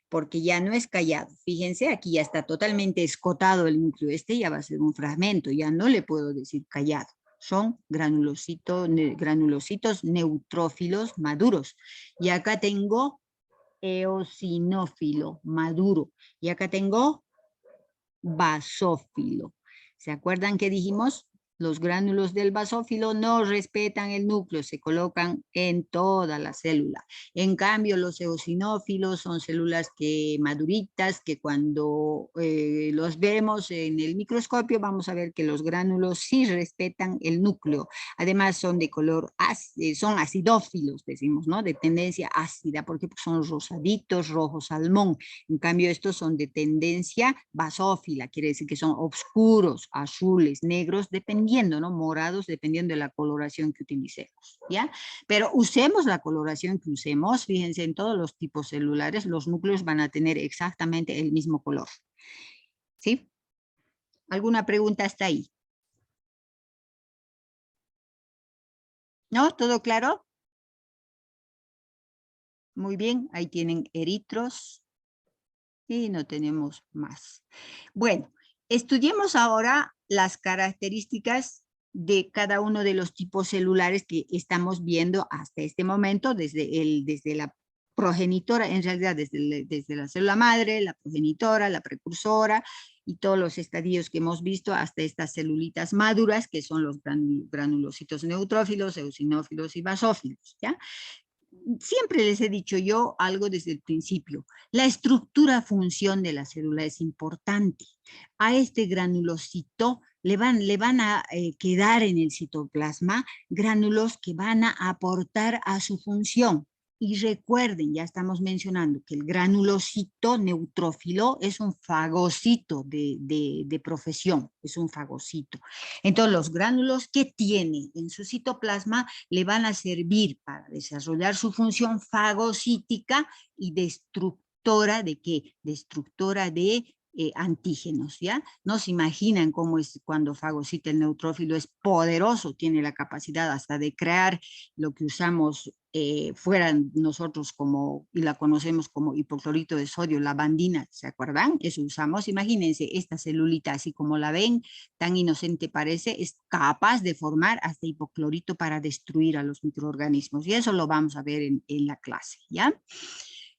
Speaker 1: Porque ya no es callado. Fíjense, aquí ya está totalmente escotado el núcleo, este ya va a ser un fragmento, ya no le puedo decir callado. Son granulocitos neutrófilos maduros. Y acá tengo eosinófilo, maduro. Y acá tengo basófilo. ¿Se acuerdan que dijimos? Los gránulos del basófilo no respetan el núcleo, se colocan en toda la célula. En cambio, los eosinófilos son células maduritas, que cuando los vemos en el microscopio vamos a ver que los gránulos sí respetan el núcleo. Además son de color, son acidófilos, decimos, ¿no? De tendencia ácida, porque son rosaditos, rojo salmón. En cambio, estos son de tendencia basófila, quiere decir que son oscuros, azules, negros, dependiendo, ¿no? Morados, dependiendo de la coloración que utilicemos, ¿ya? Pero usemos la coloración que usemos, fíjense, en todos los tipos celulares, los núcleos van a tener exactamente el mismo color, ¿sí? ¿Alguna pregunta hasta ahí? ¿No? ¿Todo claro? Muy bien, ahí tienen eritros. Y no tenemos más. Bueno, estudiemos ahora las características de cada uno de los tipos celulares que estamos viendo hasta este momento, desde la progenitora, en realidad desde la célula madre, la progenitora, la precursora, y todos los estadios que hemos visto hasta estas celulitas maduras, que son los granulocitos neutrófilos, eosinófilos y basófilos, ¿ya? Siempre les he dicho yo algo desde el principio. La estructura-función de la célula es importante. A este granulocito le van a quedar en el citoplasma gránulos que van a aportar a su función. Y recuerden, ya estamos mencionando que el granulocito neutrófilo es un fagocito de profesión, es un fagocito. Entonces, los gránulos que tiene en su citoplasma le van a servir para desarrollar su función fagocítica y destructora de ¿qué? Destructora de antígenos, ¿ya? No se imaginan cómo es cuando fagocita el neutrófilo, es poderoso, tiene la capacidad hasta de crear lo que usamos fuera nosotros como, y la conocemos como hipoclorito de sodio, la bandina, ¿se acuerdan? Eso usamos, imagínense, esta celulita así como la ven, tan inocente parece, es capaz de formar hasta hipoclorito para destruir a los microorganismos, y eso lo vamos a ver en la clase, ¿ya?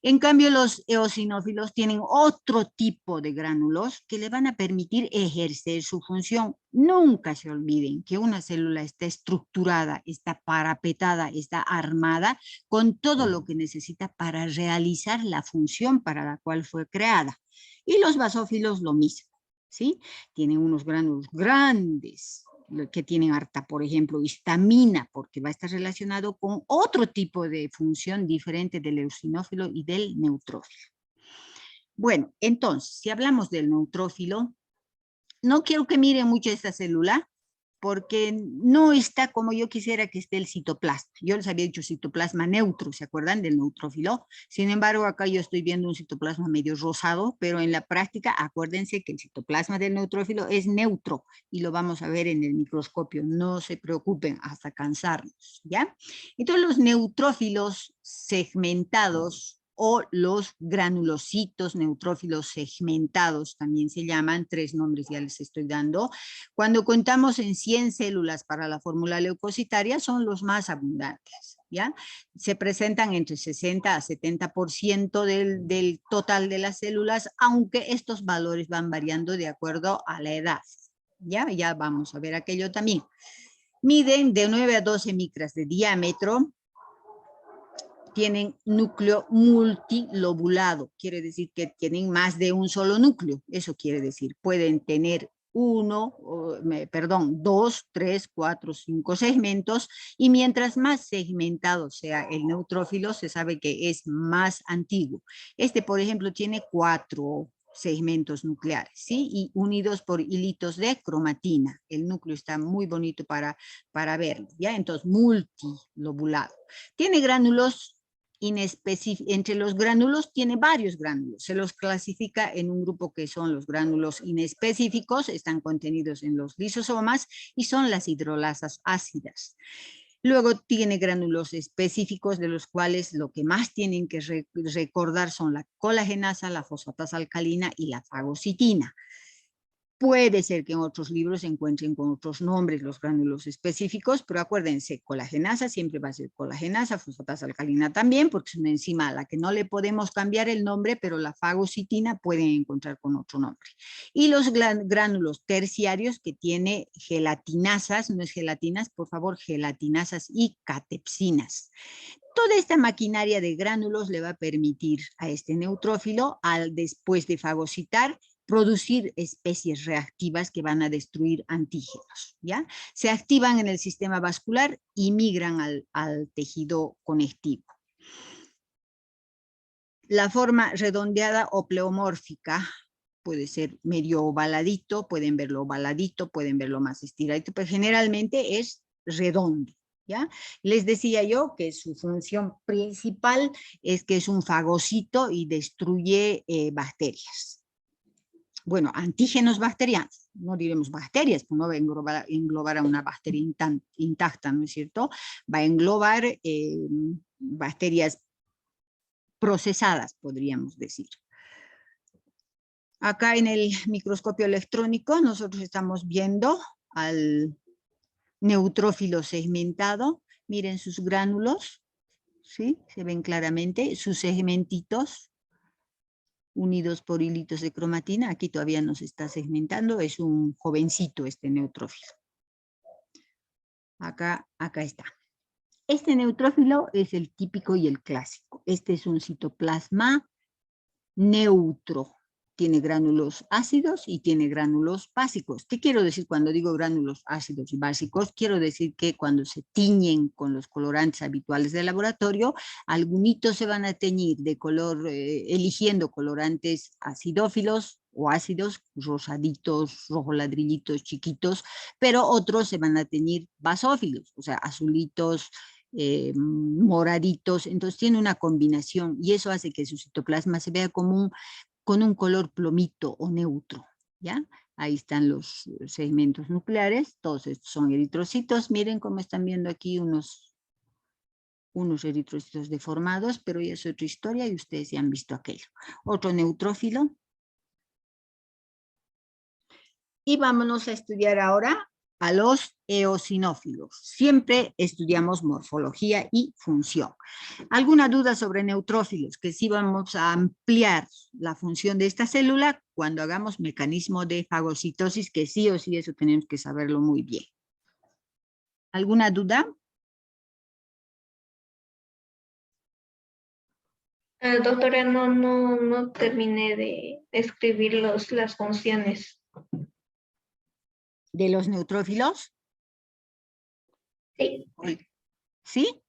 Speaker 1: En cambio, los eosinófilos tienen otro tipo de gránulos que le van a permitir ejercer su función. Nunca se olviden que una célula está estructurada, está parapetada, está armada con todo lo que necesita para realizar la función para la cual fue creada. Y los basófilos lo mismo, ¿sí? Tienen unos gránulos grandes, que tienen harta, por ejemplo, histamina, porque va a estar relacionado con otro tipo de función diferente del eosinófilo y del neutrófilo. Bueno, entonces, si hablamos del neutrófilo, no quiero que miren mucho esta célula, porque no está como yo quisiera que esté el citoplasma. Yo les había dicho citoplasma neutro, ¿se acuerdan del neutrófilo? Sin embargo, acá yo estoy viendo un citoplasma medio rosado, pero en la práctica, acuérdense que el citoplasma del neutrófilo es neutro, y lo vamos a ver en el microscopio, no se preocupen hasta cansarnos, ¿ya? Entonces, los neutrófilos segmentados, o los granulocitos neutrófilos segmentados, también se llaman, 3 nombres ya les estoy dando. Cuando contamos en 100 células para la fórmula leucocitaria, son los más abundantes, ¿ya? Se presentan entre 60 a 70% del total de las células, aunque estos valores van variando de acuerdo a la edad, ¿ya? Ya vamos a ver aquello también. Miden de 9 a 12 micras de diámetro, tienen núcleo multilobulado, quiere decir que tienen más de un solo núcleo, eso quiere decir, pueden tener 2, 3, 4, 5 segmentos, y mientras más segmentado sea el neutrófilo, se sabe que es más antiguo. Este, por ejemplo, tiene 4 segmentos nucleares, ¿sí? Y unidos por hilitos de cromatina. El núcleo está muy bonito para verlo, ¿ya? Entonces, multilobulado. Tiene gránulos entre los gránulos tiene varios gránulos, se los clasifica en un grupo que son los gránulos inespecíficos, están contenidos en los lisosomas y son las hidrolasas ácidas. Luego tiene gránulos específicos, de los cuales lo que más tienen que recordar son la colagenasa, la fosfatasa alcalina y la fagocitina. Puede ser que en otros libros se encuentren con otros nombres los gránulos específicos, pero acuérdense, colagenasa siempre va a ser colagenasa, fosfatasa alcalina también, porque es una enzima a la que no le podemos cambiar el nombre, pero la fagocitina pueden encontrar con otro nombre. Y los gránulos terciarios que tiene gelatinasas, no es gelatinas, por favor, gelatinasas y catepsinas. Toda esta maquinaria de gránulos le va a permitir a este neutrófilo, después de fagocitar, producir especies reactivas que van a destruir antígenos, ¿ya? Se activan en el sistema vascular y migran al tejido conectivo. La forma redondeada o pleomórfica puede ser medio ovaladito, pueden verlo ovaladito, pueden verlo más estiradito, pero generalmente es redondo, ¿ya? Les decía yo que su función principal es que es un fagocito y destruye bacterias. Bueno, antígenos bacterianos, no diremos bacterias, pues no va a englobar a una bacteria intacta, ¿no es cierto? Va a englobar bacterias procesadas, podríamos decir. Acá en el microscopio electrónico nosotros estamos viendo al neutrófilo segmentado. Miren sus gránulos, ¿sí? Se ven claramente sus segmentitos unidos por hilitos de cromatina. Aquí todavía no se está segmentando, es un jovencito este neutrófilo. Acá está. Este neutrófilo es el típico y el clásico. Este es un citoplasma neutro. Tiene gránulos ácidos y tiene gránulos básicos. ¿Qué quiero decir cuando digo gránulos ácidos y básicos? Quiero decir que cuando se tiñen con los colorantes habituales del laboratorio, algunos se van a teñir de color, eligiendo colorantes acidófilos o ácidos, rosaditos, rojo ladrillitos chiquitos, pero otros se van a teñir basófilos, o sea, azulitos, moraditos. Entonces tiene una combinación y eso hace que su citoplasma se vea como con un color plomito o neutro, ¿ya? Ahí están los segmentos nucleares, todos estos son eritrocitos. Miren cómo están viendo aquí unos eritrocitos deformados, pero ya es otra historia y ustedes ya han visto aquello. Otro neutrófilo. Y vámonos a estudiar ahora a los eosinófilos. Siempre estudiamos morfología y función. ¿Alguna duda sobre neutrófilos? Que sí vamos a ampliar la función de esta célula cuando hagamos mecanismo de fagocitosis, que sí o sí eso tenemos que saberlo muy bien. ¿Alguna duda?
Speaker 2: Doctora, no terminé de escribir las funciones.
Speaker 1: ¿De los neutrófilos?
Speaker 2: Sí,
Speaker 1: ¿Sí?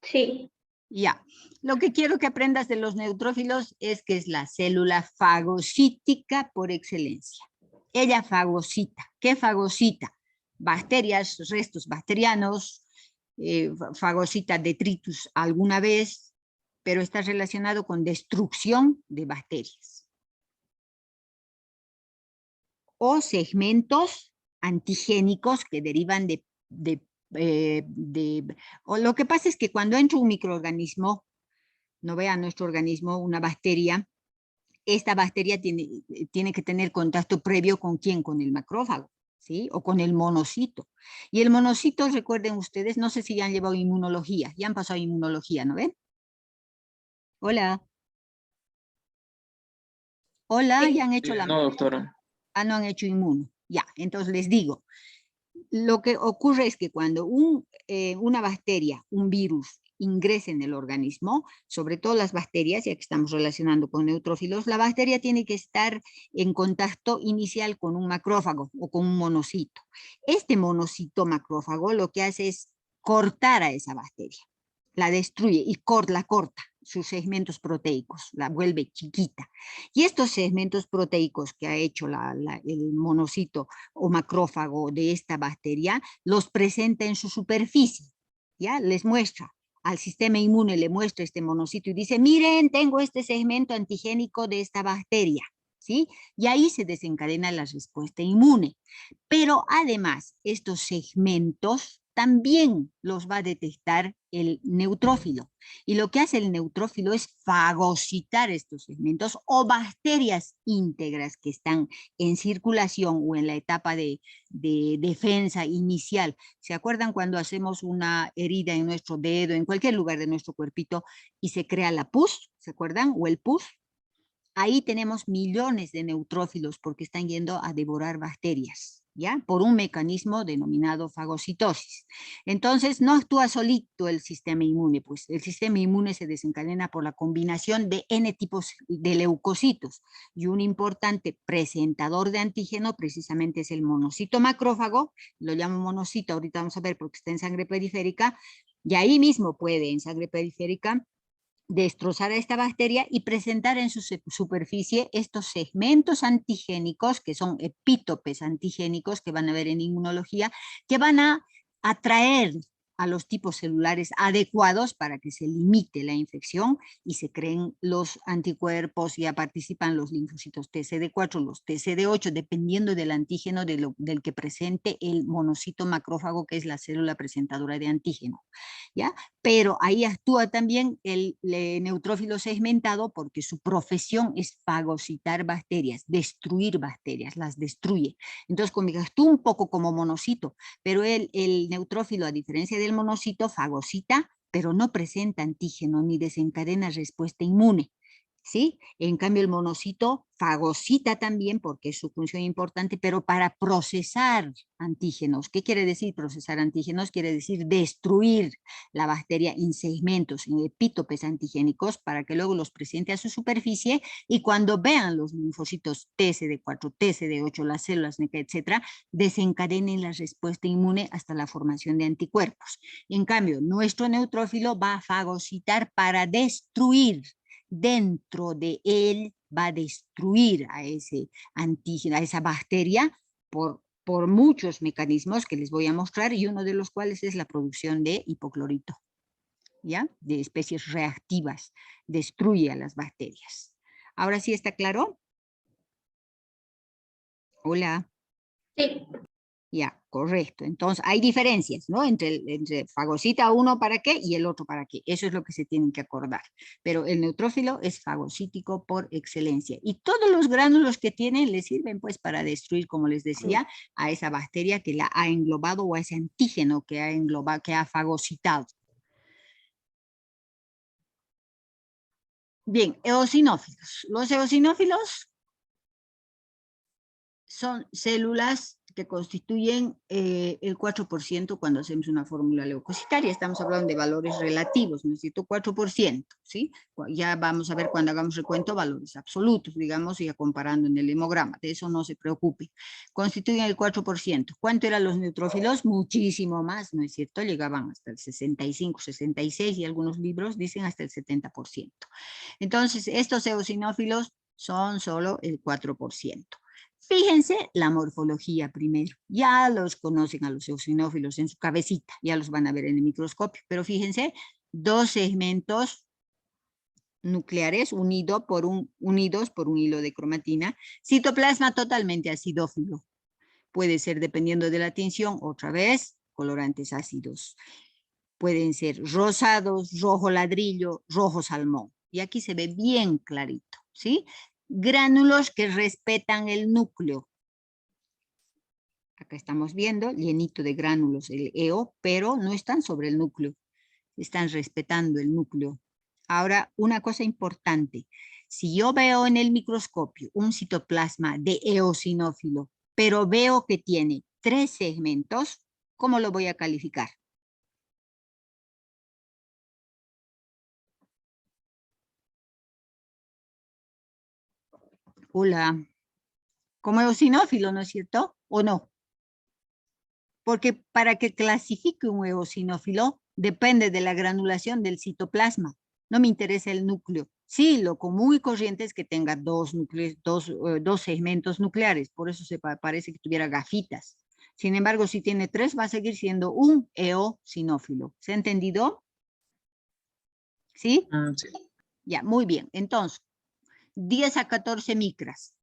Speaker 2: sí.
Speaker 1: Ya. Lo que quiero que aprendas de los neutrófilos es que es la célula fagocítica por excelencia. Ella fagocita. ¿Qué fagocita? Bacterias, restos bacterianos, fagocita detritus alguna vez, pero está relacionado con destrucción de bacterias. O segmentos antigénicos que derivan o lo que pasa es que cuando entra un microorganismo, no vea nuestro organismo, una bacteria, esta bacteria tiene que tener contacto previo con ¿quién? Con el macrófago, ¿sí? O con el monocito. Y el monocito, recuerden ustedes, no sé si ya han llevado inmunología, ya han pasado inmunología, ¿no ven? Hola. Hola,
Speaker 2: Sí.
Speaker 1: ya han hecho la...
Speaker 3: No, doctora.
Speaker 1: Ah, no han hecho inmuno. Ya, entonces les digo, lo que ocurre es que cuando una bacteria, un virus, ingresa en el organismo, sobre todo las bacterias, ya que estamos relacionando con neutrófilos, la bacteria tiene que estar en contacto inicial con un macrófago o con un monocito. Este monocito macrófago lo que hace es cortar a esa bacteria, la destruye y la corta sus segmentos proteicos, la vuelve chiquita. Y estos segmentos proteicos que ha hecho el monocito o macrófago de esta bacteria, los presenta en su superficie, ¿ya? Les muestra, al sistema inmune le muestra este monocito y dice, miren, tengo este segmento antigénico de esta bacteria, ¿sí? Y ahí se desencadena la respuesta inmune. Pero además, estos segmentos también los va a detectar el neutrófilo. Y lo que hace el neutrófilo es fagocitar estos segmentos o bacterias íntegras que están en circulación o en la etapa de defensa inicial. ¿Se acuerdan cuando hacemos una herida en nuestro dedo, en cualquier lugar de nuestro cuerpito, y se crea la pus? ¿Se acuerdan? O el pus. Ahí tenemos millones de neutrófilos porque están yendo a devorar bacterias, ¿ya? Por un mecanismo denominado fagocitosis. Entonces, no actúa solito el sistema inmune, pues el sistema inmune se desencadena por la combinación de N tipos de leucocitos, y un importante presentador de antígeno precisamente es el monocito macrófago, lo llamo monocito, ahorita vamos a ver porque está en sangre periférica, y ahí mismo puede, en sangre periférica, destrozar a esta bacteria y presentar en su superficie estos segmentos antigénicos, que son epítopes antigénicos que van a ver en inmunología, que van a atraer a los tipos celulares adecuados para que se limite la infección y se creen los anticuerpos, ya participan los linfocitos TCD4, los TCD8, dependiendo del antígeno del que presente el monocito macrófago, que es la célula presentadora de antígeno, ¿ya? Pero ahí actúa también el neutrófilo segmentado porque su profesión es fagocitar bacterias, destruir bacterias, las destruye. Entonces, actúa un poco como monocito, pero el neutrófilo, a diferencia del monocito, fagocita, pero no presenta antígeno ni desencadena respuesta inmune, ¿sí? En cambio, el monocito fagocita también porque es su función importante, pero para procesar antígenos. ¿Qué quiere decir procesar antígenos? Quiere decir destruir la bacteria en segmentos, en epítopes antigénicos, para que luego los presente a su superficie y cuando vean los linfocitos TCD4, TCD8, las células NK, etcétera, desencadenen la respuesta inmune hasta la formación de anticuerpos. En cambio, nuestro neutrófilo va a fagocitar para destruir. Dentro de él va a destruir a ese antígeno, a esa bacteria por muchos mecanismos que les voy a mostrar, y uno de los cuales es la producción de hipoclorito, ¿ya? De especies reactivas, destruye a las bacterias. ¿Ahora sí está claro? Hola.
Speaker 2: Sí.
Speaker 1: Ya, correcto. Entonces, hay diferencias, ¿no? Entre fagocita uno para qué y el otro para qué. Eso es lo que se tienen que acordar. Pero el neutrófilo es fagocítico por excelencia. Y todos los gránulos que tienen le sirven, pues, para destruir, como les decía, a esa bacteria que la ha englobado o a ese antígeno que ha englobado, que ha fagocitado. Bien, eosinófilos. Los eosinófilos son células que constituyen el 4% cuando hacemos una fórmula leucocitaria. Estamos hablando de valores relativos, necesito 4%, ¿sí? Ya vamos a ver cuando hagamos recuento valores absolutos, digamos, ya comparando en el hemograma, de eso no se preocupe. Constituyen el 4%. ¿Cuánto eran los neutrófilos? Muchísimo más, ¿no es cierto? Llegaban hasta el 65, 66 y algunos libros dicen hasta el 70%. Entonces, estos eosinófilos son solo el 4%. Fíjense la morfología primero. Ya los conocen a los eosinófilos en su cabecita, ya los van a ver en el microscopio, pero fíjense, dos segmentos nucleares unidos por un hilo de cromatina, citoplasma totalmente acidófilo. Puede ser, dependiendo de la tinción, otra vez, colorantes ácidos. Pueden ser rosados, rojo ladrillo, rojo salmón. Y aquí se ve bien clarito, ¿sí? Gránulos que respetan el núcleo. Acá estamos viendo llenito de gránulos el EO, pero no están sobre el núcleo. Están respetando el núcleo. Ahora, una cosa importante. Si yo veo en el microscopio un citoplasma de eosinófilo, pero veo que tiene 3 segmentos, ¿cómo lo voy a calificar? Hola. Como eosinófilo, ¿no es cierto? ¿O no? Porque para que clasifique un eosinófilo depende de la granulación del citoplasma. No me interesa el núcleo. Sí, lo común y corriente es que tenga dos segmentos nucleares, por eso parece que tuviera gafitas. Sin embargo, si tiene 3, va a seguir siendo un eosinófilo. ¿Se ha entendido? ¿Sí?
Speaker 3: Sí.
Speaker 1: Ya, muy bien. Entonces, 10 a 14 micras.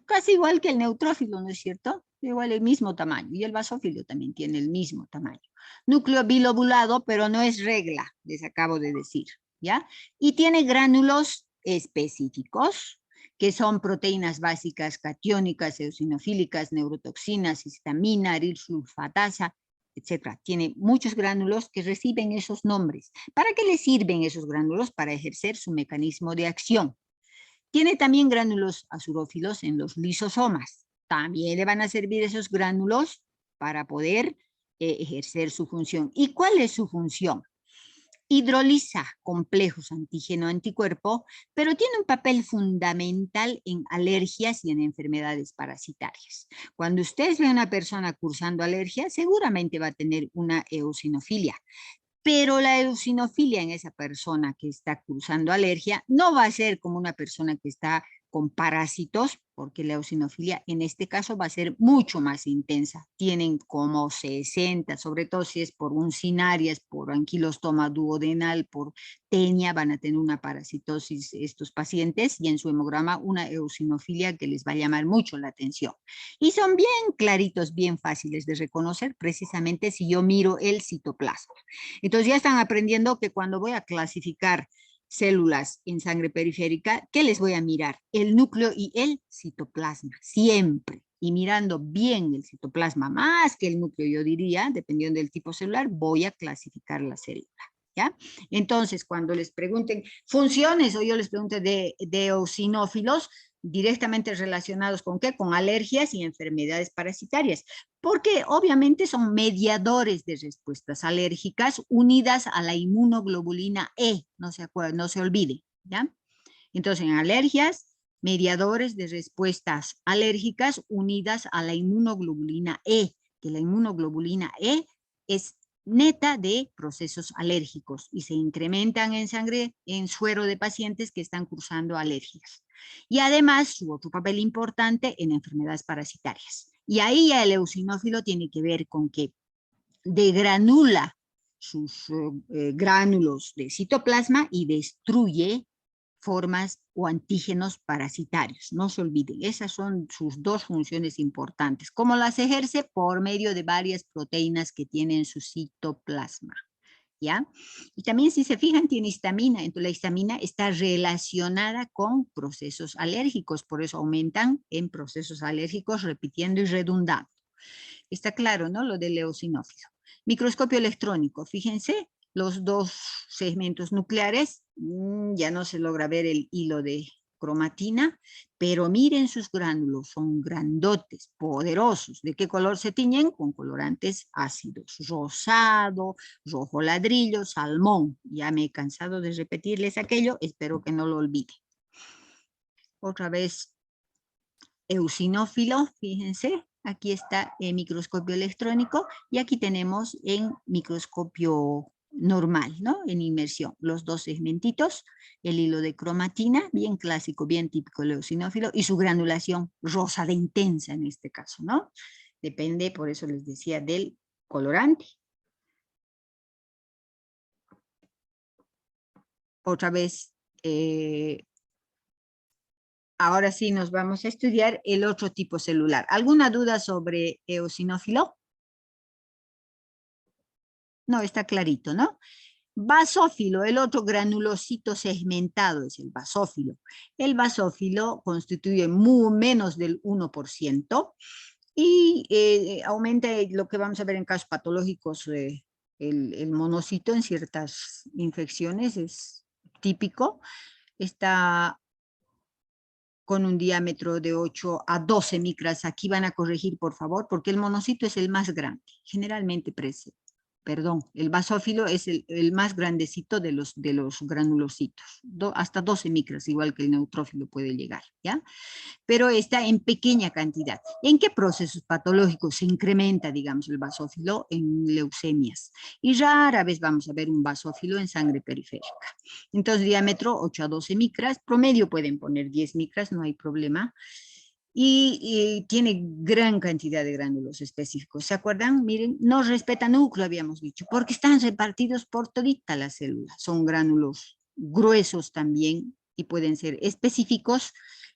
Speaker 1: Casi igual que el neutrófilo, ¿no es cierto? igual el mismo tamaño, y el basófilo también tiene el mismo tamaño. Núcleo bilobulado, pero no es regla, les acabo de decir, ¿ya? Y tiene gránulos específicos, que son proteínas básicas catiónicas, eosinofílicas, neurotoxinas, histamina, arilsulfatasa, etcétera. Tiene muchos gránulos que reciben esos nombres. ¿Para qué le sirven esos gránulos? Para ejercer su mecanismo de acción. Tiene también gránulos azurófilos en los lisosomas. También le van a servir esos gránulos para poder ejercer su función. ¿Y cuál es su función? Hidroliza complejos antígeno-anticuerpo, pero tiene un papel fundamental en alergias y en enfermedades parasitarias. Cuando ustedes ven a una persona cursando alergia, seguramente va a tener una eosinofilia. Pero la eosinofilia en esa persona que está cursando alergia no va a ser como una persona que está con parásitos, porque la eosinofilia en este caso va a ser mucho más intensa. Tienen como 60, sobre todo si es por uncinarias, por anquilostoma duodenal, por tenia, van a tener una parasitosis estos pacientes y en su hemograma una eosinofilia que les va a llamar mucho la atención. Y son bien claritos, bien fáciles de reconocer, precisamente si yo miro el citoplasma. Entonces ya están aprendiendo que cuando voy a clasificar células en sangre periférica, ¿qué les voy a mirar? El núcleo y el citoplasma, siempre. Y mirando bien el citoplasma, más que el núcleo, yo diría, dependiendo del tipo celular, voy a clasificar la célula. ¿Ya? Entonces, cuando les pregunten funciones o yo les pregunte de eosinófilos, directamente relacionados con ¿qué? Con alergias y enfermedades parasitarias, porque obviamente son mediadores de respuestas alérgicas unidas a la inmunoglobulina E, no se olvide, ¿ya? Entonces, en alergias, mediadores de respuestas alérgicas unidas a la inmunoglobulina E, que la inmunoglobulina E es neta de procesos alérgicos y se incrementan en sangre, en suero de pacientes que están cursando alergias. Y además, su otro papel importante en enfermedades parasitarias. Y ahí ya el eosinófilo tiene que ver con que degranula sus gránulos de citoplasma y destruye formas o antígenos parasitarios. No se olviden, esas son sus dos funciones importantes. ¿Cómo las ejerce? Por medio de varias proteínas que tienen su citoplasma. ¿Ya? Y también si se fijan tiene histamina, entonces la histamina está relacionada con procesos alérgicos, por eso aumentan en procesos alérgicos repitiendo y redundando. Está claro, ¿no? Lo del eosinófilo. Microscopio electrónico, fíjense, los dos segmentos nucleares, ya no se logra ver el hilo de cromatina, pero miren sus gránulos, son grandotes, poderosos. ¿De qué color se tiñen? Con colorantes ácidos, rosado, rojo ladrillo, salmón. Ya me he cansado de repetirles aquello, espero que no lo olviden. Otra vez, eosinófilo, fíjense, aquí está el microscopio electrónico y aquí tenemos en microscopio normal, ¿no? En inmersión, los dos segmentitos, el hilo de cromatina, bien clásico, bien típico eosinófilo, y su granulación rosada intensa en este caso, ¿no? Depende, por eso les decía, del colorante. Otra vez, ahora sí nos vamos a estudiar el otro tipo celular. ¿Alguna duda sobre eosinófilo? No, está clarito, ¿no? Basófilo, el otro granulocito segmentado es el basófilo. El basófilo constituye menos del 1% y aumenta lo que vamos a ver en casos patológicos, el monocito en ciertas infecciones es típico. Está con un diámetro de 8 a 12 micras. Aquí van a corregir, por favor, porque el monocito es el más grande, generalmente el basófilo es el más grandecito de los granulocitos, hasta 12 micras, igual que el neutrófilo puede llegar, ¿ya? Pero está en pequeña cantidad. ¿En qué procesos patológicos se incrementa, digamos, el basófilo? En leucemias. Y rara vez vamos a ver un basófilo en sangre periférica. Entonces, diámetro 8 a 12 micras, promedio pueden poner 10 micras, no hay problema. Y tiene gran cantidad de gránulos específicos. ¿Se acuerdan? Miren, no respeta núcleo, habíamos dicho, porque están repartidos por todita la célula. Son gránulos gruesos también y pueden ser específicos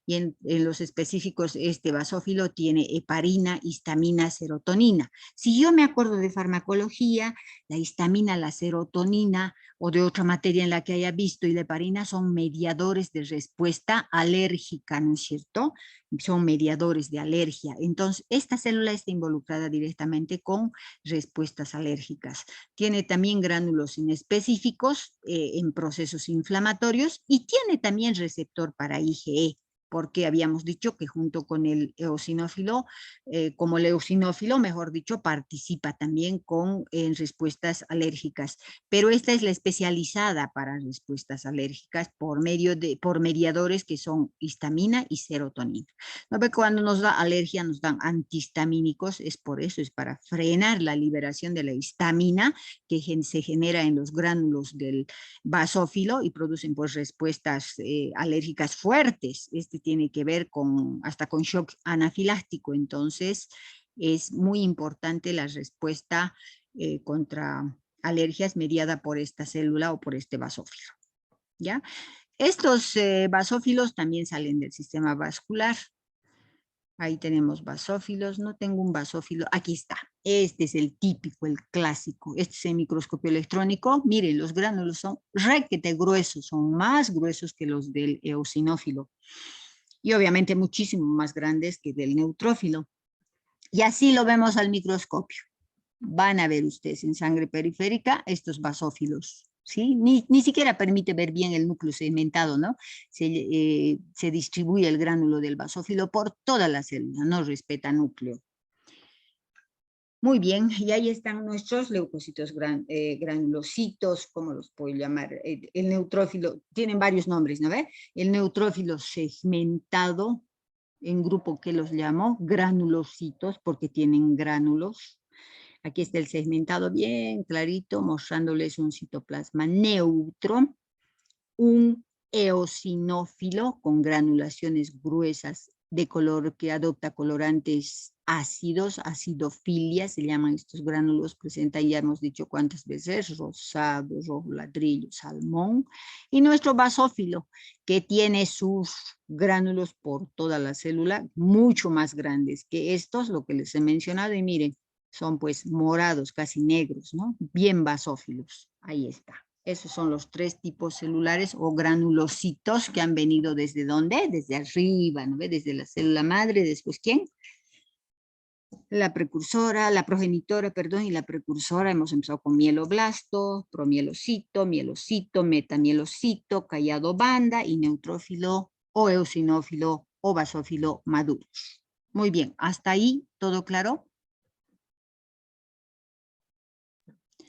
Speaker 1: y en los específicos este basófilo tiene heparina, histamina, serotonina. Si yo me acuerdo de farmacología, la histamina, la serotonina o de otra materia en la que haya visto y la heparina son mediadores de respuesta alérgica, ¿no es cierto? Son mediadores de alergia. Entonces, esta célula está involucrada directamente con respuestas alérgicas. Tiene también gránulos inespecíficos en procesos inflamatorios y tiene también receptor para IgE, porque habíamos dicho que junto con el eosinófilo, como el eosinófilo, mejor dicho, participa también en respuestas alérgicas, pero esta es la especializada para respuestas alérgicas por mediadores que son histamina y serotonina. ¿No ve? Cuando nos da alergia nos dan antihistamínicos, es por eso, es para frenar la liberación de la histamina que se genera en los gránulos del basófilo y producen pues respuestas alérgicas fuertes. Este tiene que ver hasta con shock anafiláctico, entonces es muy importante la respuesta contra alergias mediada por esta célula o por este basófilo, ¿ya? Estos basófilos también salen del sistema vascular. Ahí tenemos basófilos, no tengo un basófilo, aquí está. Este es el típico, el clásico. Este es el microscopio electrónico. Miren, los gránulos son requete gruesos, son más gruesos que los del eosinófilo. Y obviamente muchísimo más grandes que del neutrófilo. Y así lo vemos al microscopio. Van a ver ustedes en sangre periférica estos basófilos. ¿Sí? Ni siquiera permite ver bien el núcleo segmentado, ¿no? Se distribuye el gránulo del basófilo por toda la célula, no respeta núcleo. Muy bien, y ahí están nuestros leucocitos granulocitos, ¿cómo los puedo llamar? El neutrófilo, tienen varios nombres, ¿no ve? El neutrófilo segmentado, en grupo que los llamo granulocitos, porque tienen gránulos. Aquí está el segmentado bien clarito, mostrándoles un citoplasma neutro, un eosinófilo con granulaciones gruesas de color que adopta colorantes ácidos, acidofilia, se llaman estos gránulos, presenta, ya hemos dicho cuántas veces, rosado, rojo ladrillo, salmón, y nuestro basófilo, que tiene sus gránulos por toda la célula, mucho más grandes que estos, lo que les he mencionado, y miren, son pues morados, casi negros, ¿no? Bien basófilos, ahí está. Esos son los tres tipos celulares o granulocitos que han venido desde ¿dónde? Desde arriba, ¿no ve? Desde la célula madre, después ¿quién? La precursora, la progenitora, perdón, y la precursora. Hemos empezado con mieloblasto, promielocito, mielocito, metamielocito, callado banda y neutrófilo o eosinófilo o basófilo maduros. Muy bien, ¿hasta ahí todo claro?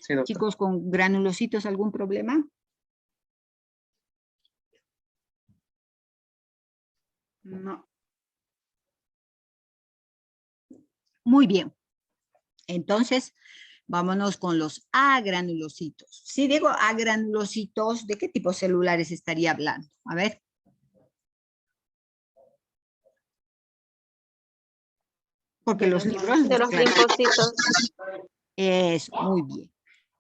Speaker 3: Sí, doctor.
Speaker 1: Chicos con granulocitos, ¿algún problema?
Speaker 3: No.
Speaker 1: Muy bien. Entonces, vámonos con los agranulocitos. Si digo agranulocitos, ¿de qué tipo celulares estaría hablando? A ver. Porque los libros...
Speaker 2: De los linfocitos.
Speaker 1: Eso, muy bien.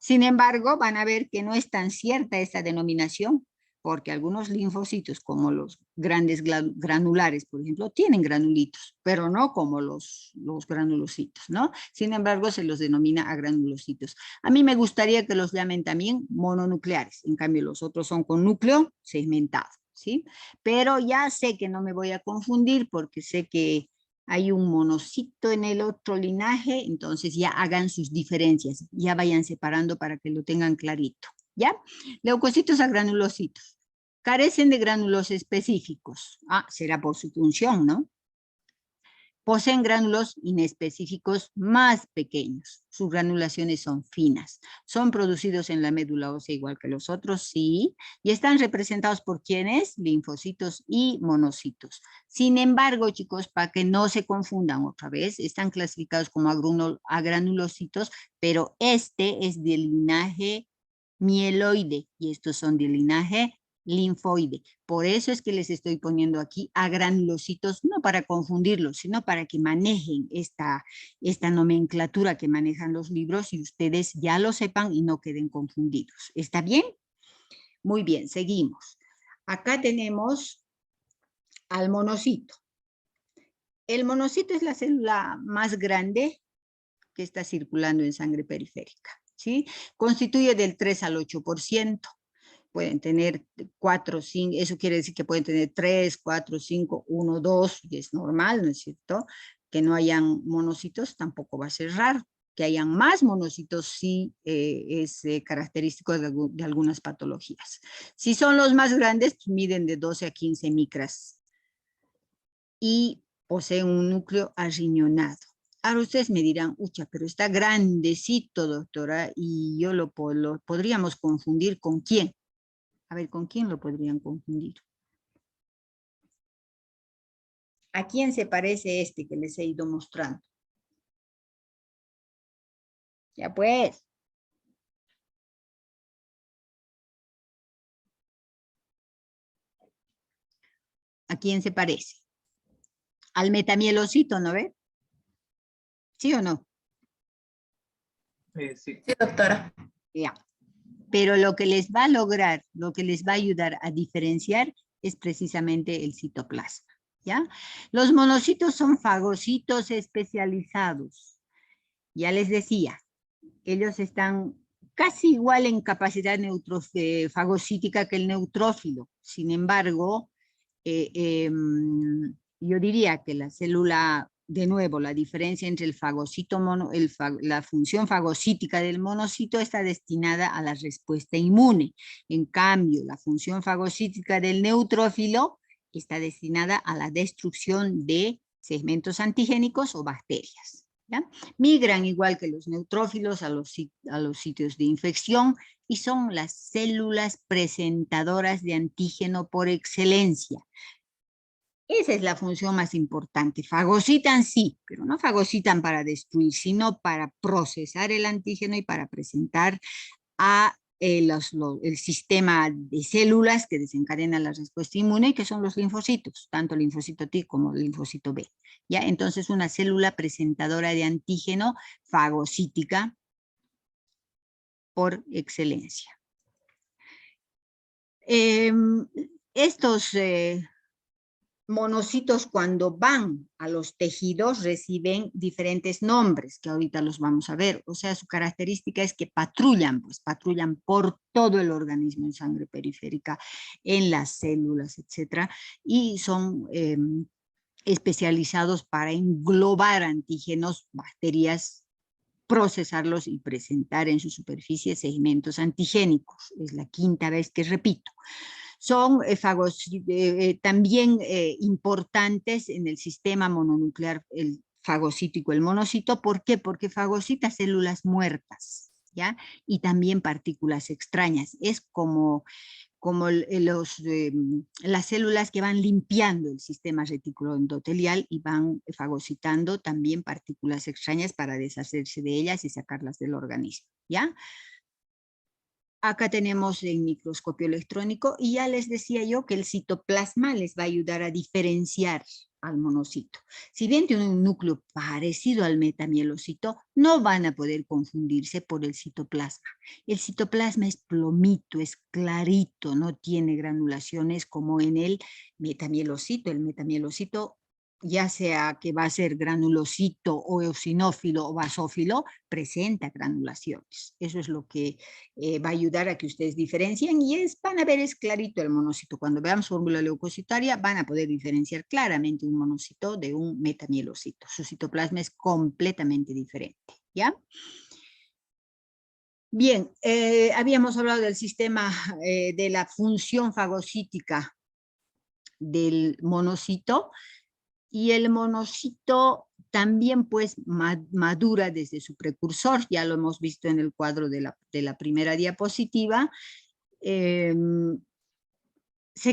Speaker 1: Sin embargo, van a ver que no es tan cierta esta denominación, porque algunos linfocitos, como los grandes granulares, por ejemplo, tienen granulitos, pero no como los granulocitos, ¿no? Sin embargo, se los denomina agranulocitos. A mí me gustaría que los llamen también mononucleares, en cambio los otros son con núcleo segmentado, ¿sí? Pero ya sé que no me voy a confundir porque sé que hay un monocito en el otro linaje, entonces ya hagan sus diferencias, ya vayan separando para que lo tengan clarito, ¿ya? Leucocitos a granulocitos. Carecen de gránulos específicos. Ah, será por su función, ¿no? Poseen gránulos inespecíficos más pequeños. Sus granulaciones son finas. Son producidos en la médula ósea igual que los otros, sí. Y están representados por ¿quiénes? Linfocitos y monocitos. Sin embargo, chicos, para que no se confundan otra vez, están clasificados como agranulocitos, pero este es del linaje mieloide y estos son del linaje linfoide. Por eso es que les estoy poniendo aquí a granulocitos, no para confundirlos, sino para que manejen esta nomenclatura que manejan los libros y ustedes ya lo sepan y no queden confundidos. ¿Está bien? Muy bien, seguimos. Acá tenemos al monocito. El monocito es la célula más grande que está circulando en sangre periférica, ¿sí? Constituye del 3 al 8%. Pueden tener 4, 5, eso quiere decir que pueden tener 3, 4, 5, 1, 2, y es normal, ¿no es cierto? Que no hayan monocitos tampoco va a ser raro. Que hayan más monocitos sí es característico de algunas patologías. Si son los más grandes, pues miden de 12 a 15 micras y poseen un núcleo arriñonado. Ahora ustedes me dirán, ucha, pero está grandecito, doctora, y yo lo podríamos confundir ¿con quién? A ver, ¿con quién lo podrían confundir? ¿A quién se parece este que les he ido mostrando? Ya pues. ¿A quién se parece? Al metamielocito, ¿no ve? ¿Sí o no?
Speaker 3: Sí.
Speaker 4: Sí, doctora.
Speaker 1: Ya. Pero lo que les va a lograr, lo que les va a ayudar a diferenciar es precisamente el citoplasma, ¿ya? Los monocitos son fagocitos especializados. Ya les decía, ellos están casi igual en capacidad fagocítica que el neutrófilo. Sin embargo, yo diría que la célula, de nuevo, la diferencia entre el fagocito, la función fagocítica del monocito está destinada a la respuesta inmune. En cambio, la función fagocítica del neutrófilo está destinada a la destrucción de segmentos antigénicos o bacterias. ¿Ya? Migran igual que los neutrófilos a los sitios de infección y son las células presentadoras de antígeno por excelencia. Esa es la función más importante. Fagocitan sí, pero no fagocitan para destruir, sino para procesar el antígeno y para presentar a el sistema de células que desencadenan la respuesta inmune, que son los linfocitos, tanto el linfocito T como el linfocito B. ¿Ya? Entonces, una célula presentadora de antígeno fagocítica por excelencia. Estos monocitos, cuando van a los tejidos, reciben diferentes nombres, que ahorita los vamos a ver. O sea, su característica es que patrullan, pues patrullan por todo el organismo en sangre periférica, en las células, etcétera, y son especializados para englobar antígenos, bacterias, procesarlos y presentar en su superficie segmentos antigénicos. Es la quinta vez que repito. Son también importantes en el sistema mononuclear, el fagocítico, el monocito. ¿Por qué? Porque fagocita células muertas, ¿ya? Y también partículas extrañas. Es como las células que van limpiando el sistema reticuloendotelial y van fagocitando también partículas extrañas para deshacerse de ellas y sacarlas del organismo, ¿ya? Acá tenemos el microscopio electrónico y ya les decía yo que el citoplasma les va a ayudar a diferenciar al monocito. Si bien tiene un núcleo parecido al metamielocito, no van a poder confundirse por el citoplasma. El citoplasma es plomito, es clarito, no tiene granulaciones como en el metamielocito. El metamielocito, ya sea que va a ser granulocito o eosinófilo o basófilo, presenta granulaciones. Eso es lo que va a ayudar a que ustedes diferencien y van a ver, es clarito el monocito. Cuando vean su fórmula leucocitaria van a poder diferenciar claramente un monocito de un metamielocito. Su citoplasma es completamente diferente, ¿ya? Bien, habíamos hablado del sistema de la función fagocítica del monocito. Y el monocito también pues madura desde su precursor, ya lo hemos visto en el cuadro de la primera diapositiva, se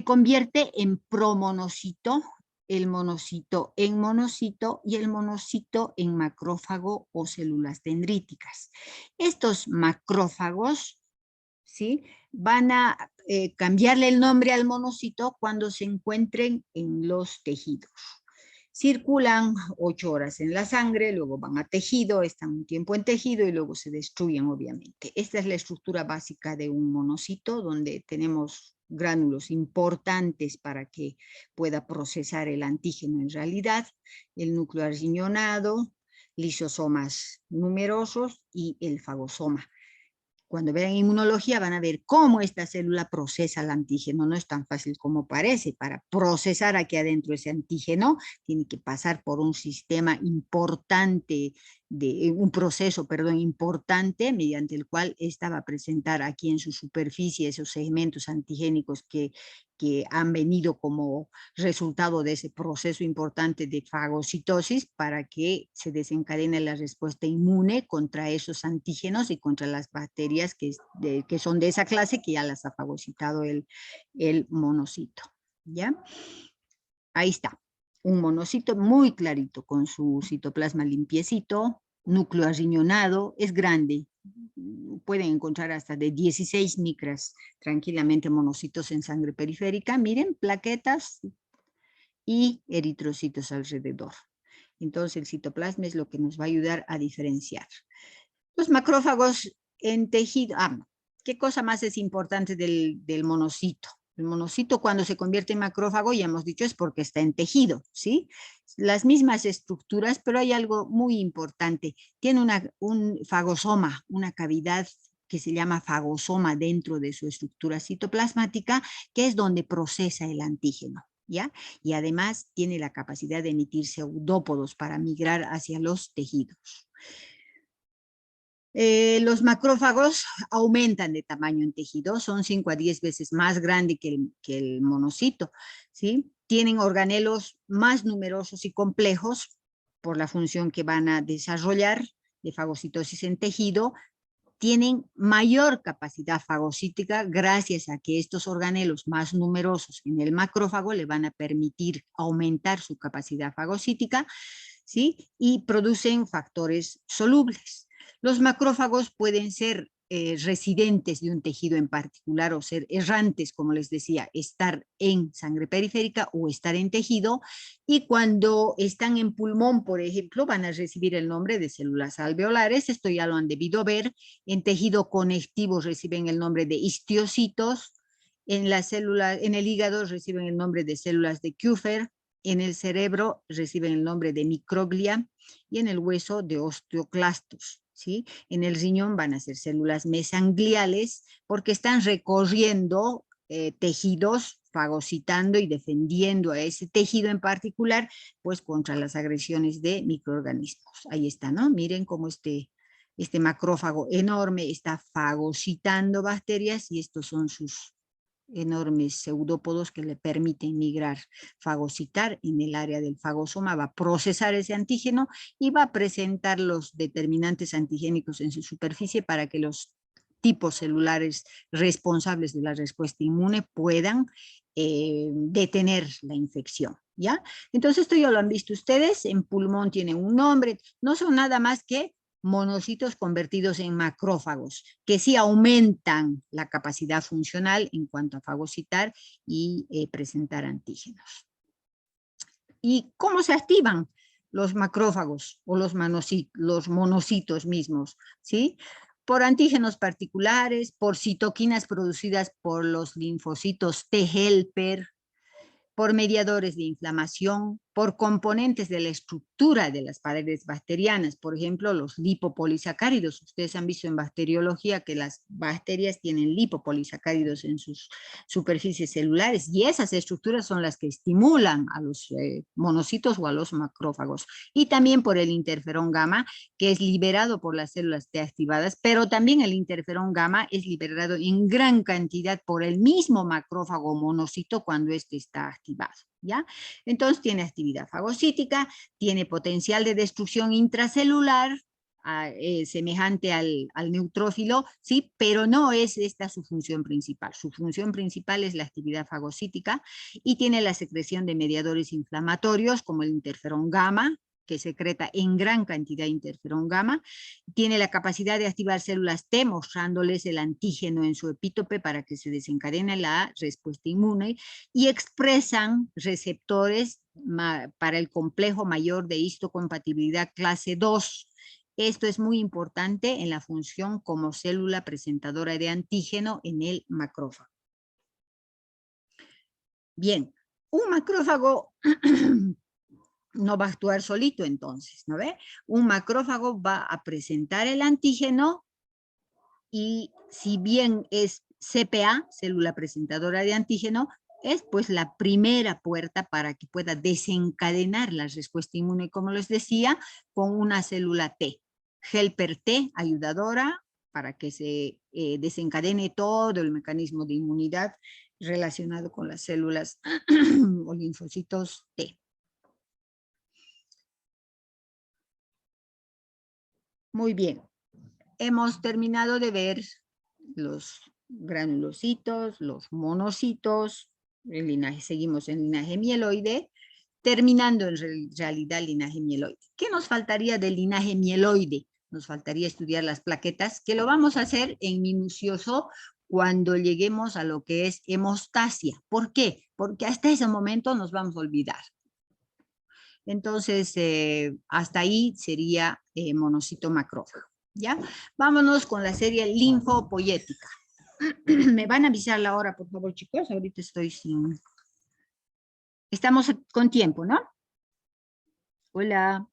Speaker 1: convierte en promonocito, el monocito en monocito y el monocito en macrófago o células dendríticas. Estos macrófagos, ¿sí?, van a cambiarle el nombre al monocito cuando se encuentren en los tejidos. Circulan 8 horas en la sangre, luego van a tejido, están un tiempo en tejido y luego se destruyen, obviamente. Esta es la estructura básica de un monocito, donde tenemos gránulos importantes para que pueda procesar el antígeno en realidad, el núcleo arriñonado, lisosomas numerosos y el fagosoma. Cuando vean inmunología van a ver cómo esta célula procesa el antígeno. No es tan fácil como parece. Para procesar aquí adentro ese antígeno, tiene que pasar por un sistema importante, un proceso, perdón, importante, mediante el cual esta va a presentar aquí en su superficie esos segmentos antigénicos que han venido como resultado de ese proceso importante de fagocitosis para que se desencadene la respuesta inmune contra esos antígenos y contra las bacterias que son de esa clase que ya las ha fagocitado el monocito. ¿Ya? Ahí está, un monocito muy clarito con su citoplasma limpiecito, núcleo arriñonado, es grande. Pueden encontrar hasta de 16 micras tranquilamente monocitos en sangre periférica. Miren, plaquetas y eritrocitos alrededor. Entonces el citoplasma es lo que nos va a ayudar a diferenciar. Los macrófagos en tejido. ¿Qué cosa más es importante del monocito? El monocito cuando se convierte en macrófago, ya hemos dicho, es porque está en tejido, ¿sí? Las mismas estructuras, pero hay algo muy importante. Tiene un fagosoma, una cavidad que se llama fagosoma dentro de su estructura citoplasmática, que es donde procesa el antígeno, ¿ya? Y además tiene la capacidad de emitir pseudópodos para migrar hacia los tejidos. Los macrófagos aumentan de tamaño en tejido, son 5 a 10 veces más grande que el monocito, ¿sí? Tienen organelos más numerosos y complejos por la función que van a desarrollar de fagocitosis en tejido, tienen mayor capacidad fagocítica gracias a que estos organelos más numerosos en el macrófago le van a permitir aumentar su capacidad fagocítica, ¿sí? Y producen factores solubles. Los macrófagos pueden ser residentes de un tejido en particular o ser errantes, como les decía, estar en sangre periférica o estar en tejido, y cuando están en pulmón, por ejemplo, van a recibir el nombre de células alveolares, esto ya lo han debido ver. En tejido conectivo reciben el nombre de histiocitos, en el hígado reciben el nombre de células de Kupffer, en el cerebro reciben el nombre de microglia y en el hueso de osteoclastos. ¿Sí? En el riñón van a ser células mesangliales porque están recorriendo tejidos, fagocitando y defendiendo a ese tejido en particular, pues contra las agresiones de microorganismos. Ahí está, ¿no? Miren cómo este macrófago enorme está fagocitando bacterias y estos son sus enormes pseudópodos que le permiten migrar, fagocitar en el área del fagosoma, va a procesar ese antígeno y va a presentar los determinantes antigénicos en su superficie para que los tipos celulares responsables de la respuesta inmune puedan detener la infección, ¿ya? Entonces esto ya lo han visto ustedes, en pulmón tiene un nombre, no son nada más que monocitos convertidos en macrófagos, que sí aumentan la capacidad funcional en cuanto a fagocitar y presentar antígenos. ¿Y cómo se activan los macrófagos o los monocitos mismos? ¿Sí? Por antígenos particulares, por citoquinas producidas por los linfocitos T helper, por mediadores de inflamación, por componentes de la estructura de las paredes bacterianas, por ejemplo, los lipopolisacáridos. Ustedes han visto en bacteriología que las bacterias tienen lipopolisacáridos en sus superficies celulares y esas estructuras son las que estimulan a los monocitos o a los macrófagos. Y también por el interferón gamma, que es liberado por las células T activadas, pero también el interferón gamma es liberado en gran cantidad por el mismo macrófago monocito cuando éste está activado. ¿Ya? Entonces tiene actividad fagocítica, tiene potencial de destrucción intracelular, semejante al neutrófilo, ¿sí? Pero no es esta su función principal. Su función principal es la actividad fagocítica y tiene la secreción de mediadores inflamatorios como el interferón gamma, que secreta en gran cantidad interferón gamma, tiene la capacidad de activar células T, mostrándoles el antígeno en su epítope para que se desencadene la respuesta inmune, y expresan receptores para el complejo mayor de histocompatibilidad clase 2. Esto es muy importante en la función como célula presentadora de antígeno en el macrófago. Bien, un macrófago no va a actuar solito entonces, ¿no ve? Un macrófago va a presentar el antígeno y si bien es CPA, célula presentadora de antígeno, es pues la primera puerta para que pueda desencadenar la respuesta inmune, como les decía, con una célula T. Helper T, ayudadora, para que se desencadene todo el mecanismo de inmunidad relacionado con las células o linfocitos T. Muy bien. Hemos terminado de ver los granulocitos, los monocitos, el linaje, seguimos en linaje mieloide, terminando en realidad el linaje mieloide. ¿Qué nos faltaría del linaje mieloide? Nos faltaría estudiar las plaquetas, que lo vamos a hacer en minucioso cuando lleguemos a lo que es hemostasia. ¿Por qué? Porque hasta ese momento nos vamos a olvidar. Entonces, hasta ahí sería monocito macrófago. ¿Ya? Vámonos con la serie linfopoyética. ¿Me van a avisar la hora, por favor, chicos? Ahorita estoy sin... Estamos con tiempo, ¿no? Hola.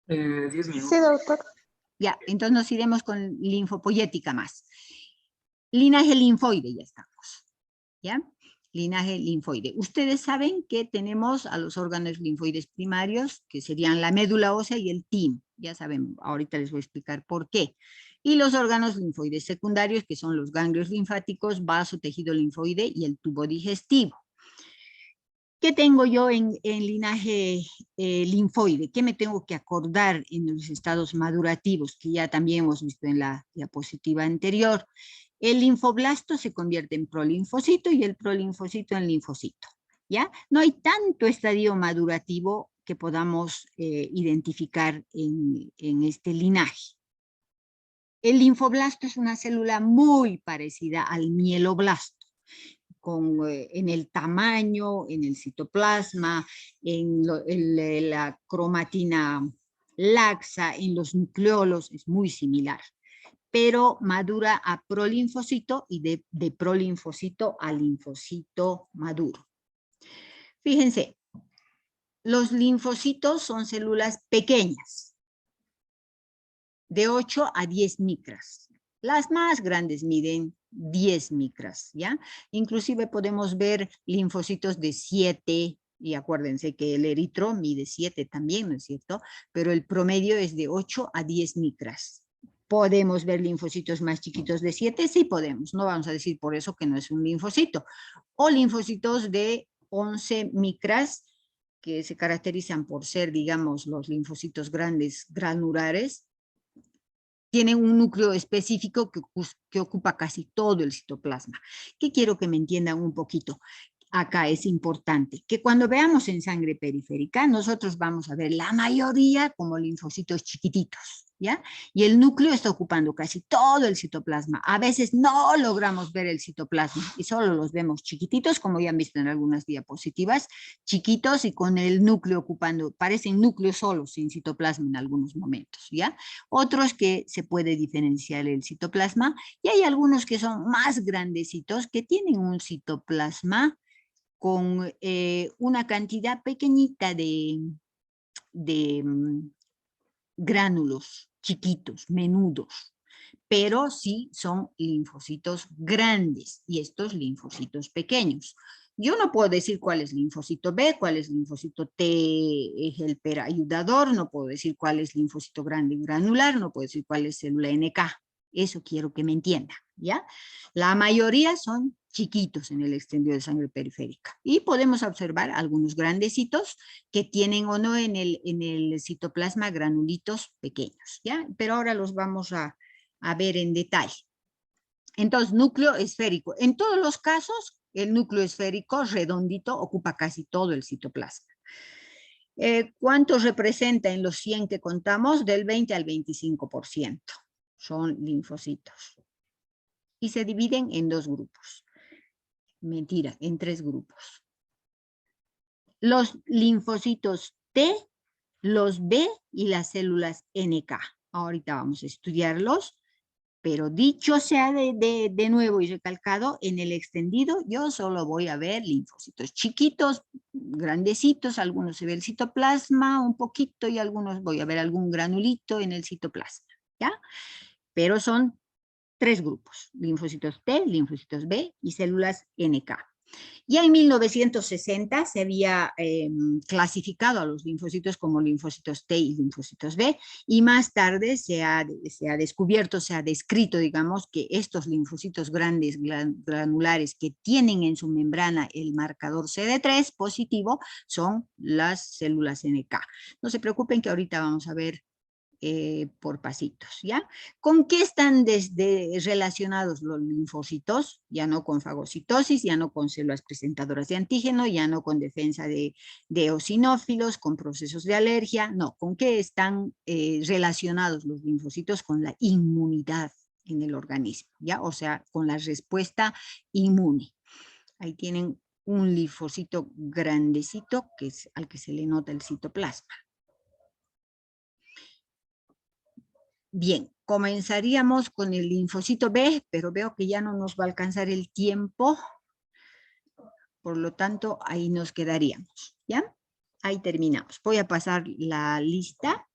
Speaker 3: 10 minutos.
Speaker 2: Sí, doctor.
Speaker 1: Ya, entonces nos iremos con linfopoyética más. Linaje linfoide, ya estamos. ¿Ya? Linaje linfoide. Ustedes saben que tenemos a los órganos linfoides primarios, que serían la médula ósea y el TIM. Ya saben, ahorita les voy a explicar por qué. Y los órganos linfoides secundarios, que son los ganglios linfáticos, vaso, tejido linfoide y el tubo digestivo. ¿Qué tengo yo en linaje linfoide? ¿Qué me tengo que acordar en los estados madurativos, que ya también hemos visto en la diapositiva anterior? El linfoblasto se convierte en prolinfocito y el prolinfocito en linfocito, ¿ya? No hay tanto estadio madurativo que podamos identificar en este linaje. El linfoblasto es una célula muy parecida al mieloblasto, en el tamaño, en el citoplasma, en la cromatina laxa, en los nucleolos, es muy similar, pero madura a prolinfocito y de prolinfocito a linfocito maduro. Fíjense, los linfocitos son células pequeñas, de 8 a 10 micras. Las más grandes miden 10 micras, ¿ya? Inclusive podemos ver linfocitos de 7, y acuérdense que el eritro mide 7 también, ¿no es cierto? Pero el promedio es de 8 a 10 micras. ¿Podemos ver linfocitos más chiquitos de 7? Sí podemos, no vamos a decir por eso que no es un linfocito. O linfocitos de 11 micras, que se caracterizan por ser, digamos, los linfocitos grandes granulares, tienen un núcleo específico que ocupa casi todo el citoplasma. ¿Qué quiero que me entiendan un poquito? Acá es importante que cuando veamos en sangre periférica, nosotros vamos a ver la mayoría como linfocitos chiquititos, ¿ya? Y el núcleo está ocupando casi todo el citoplasma. A veces no logramos ver el citoplasma y solo los vemos chiquititos, como ya han visto en algunas diapositivas, chiquitos y con el núcleo ocupando, parecen núcleos solos, sin citoplasma en algunos momentos, ¿ya? Otros que se puede diferenciar el citoplasma y hay algunos que son más grandecitos que tienen un citoplasma con una cantidad pequeñita de gránulos chiquitos, menudos, pero sí son linfocitos grandes y estos linfocitos pequeños. Yo no puedo decir cuál es linfocito B, cuál es linfocito T helper ayudador, no puedo decir cuál es linfocito grande granular, no puedo decir cuál es célula NK. Eso quiero que me entiendan, ¿ya? La mayoría son chiquitos en el extendido de sangre periférica. Y podemos observar algunos grandecitos que tienen o no en el citoplasma granulitos pequeños, ¿ya? Pero ahora los vamos a ver en detalle. Entonces, núcleo esférico. En todos los casos, el núcleo esférico redondito ocupa casi todo el citoplasma. ¿Cuánto representa en los 100 que contamos? Del 20 al 25% son linfocitos. Y se dividen en 2 grupos. Mentira, en 3 grupos. Los linfocitos T, los B y las células NK. Ahorita vamos a estudiarlos. Pero dicho sea de nuevo y recalcado, en el extendido yo solo voy a ver linfocitos chiquitos, grandecitos, algunos se ve el citoplasma un poquito y algunos voy a ver algún granulito en el citoplasma, ¿ya? Pero son 3 grupos, linfocitos T, linfocitos B y células NK. Ya en 1960 se había clasificado a los linfocitos como linfocitos T y linfocitos B, y más tarde se ha descubierto, se ha descrito, digamos, que estos linfocitos grandes, granulares, que tienen en su membrana el marcador CD3 positivo, son las células NK. No se preocupen que ahorita vamos a ver por pasitos, ¿ya? ¿Con qué están relacionados los linfocitos? Ya no con fagocitosis, ya no con células presentadoras de antígeno, ya no con defensa de eosinófilos, con procesos de alergia, no. ¿Con qué están relacionados los linfocitos? Con la inmunidad en el organismo, ¿ya? O sea, con la respuesta inmune. Ahí tienen un linfocito grandecito que es al que se le nota el citoplasma. Bien, comenzaríamos con el linfocito B, pero veo que ya no nos va a alcanzar el tiempo, por lo tanto, ahí nos quedaríamos, ¿ya? Ahí terminamos. Voy a pasar la lista.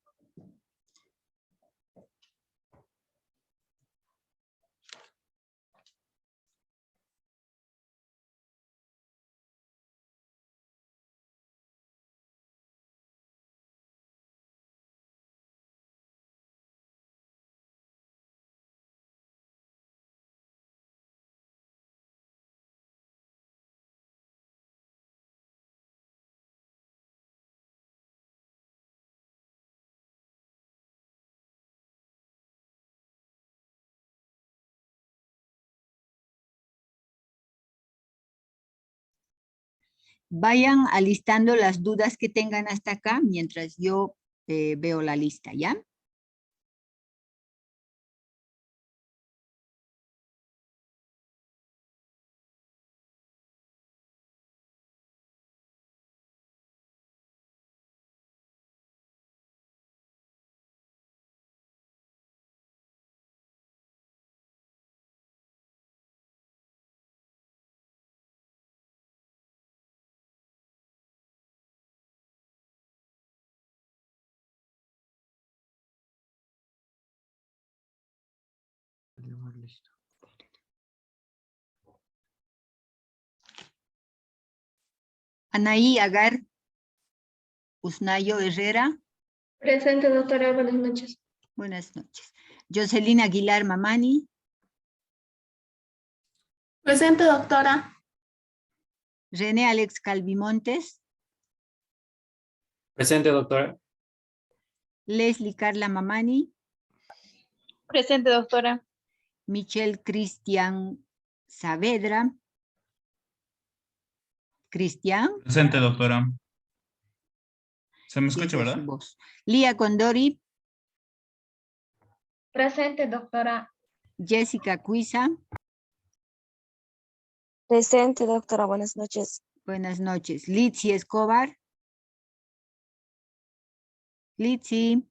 Speaker 1: Vayan alistando las dudas que tengan hasta acá mientras yo veo la lista, ¿ya?
Speaker 3: Listo.
Speaker 1: Anaí Agar Usnayo Herrera.
Speaker 2: Presente, doctora. Buenas noches.
Speaker 1: Buenas noches. Jocelyn Aguilar Mamani.
Speaker 4: Presente, doctora.
Speaker 1: René Alex Calvimontes.
Speaker 3: Presente, doctora.
Speaker 1: Leslie Carla Mamani.
Speaker 4: Presente, doctora.
Speaker 1: Michelle Cristian Saavedra. Cristian.
Speaker 5: Presente, doctora. Se me
Speaker 1: Sí,
Speaker 5: escucha,
Speaker 1: esa es su
Speaker 5: ¿verdad?
Speaker 1: voz. Lía Condori.
Speaker 2: Presente, doctora.
Speaker 1: Jessica Cuisa.
Speaker 6: Presente, doctora. Buenas noches.
Speaker 1: Buenas noches. Litsi Escobar. Litsi.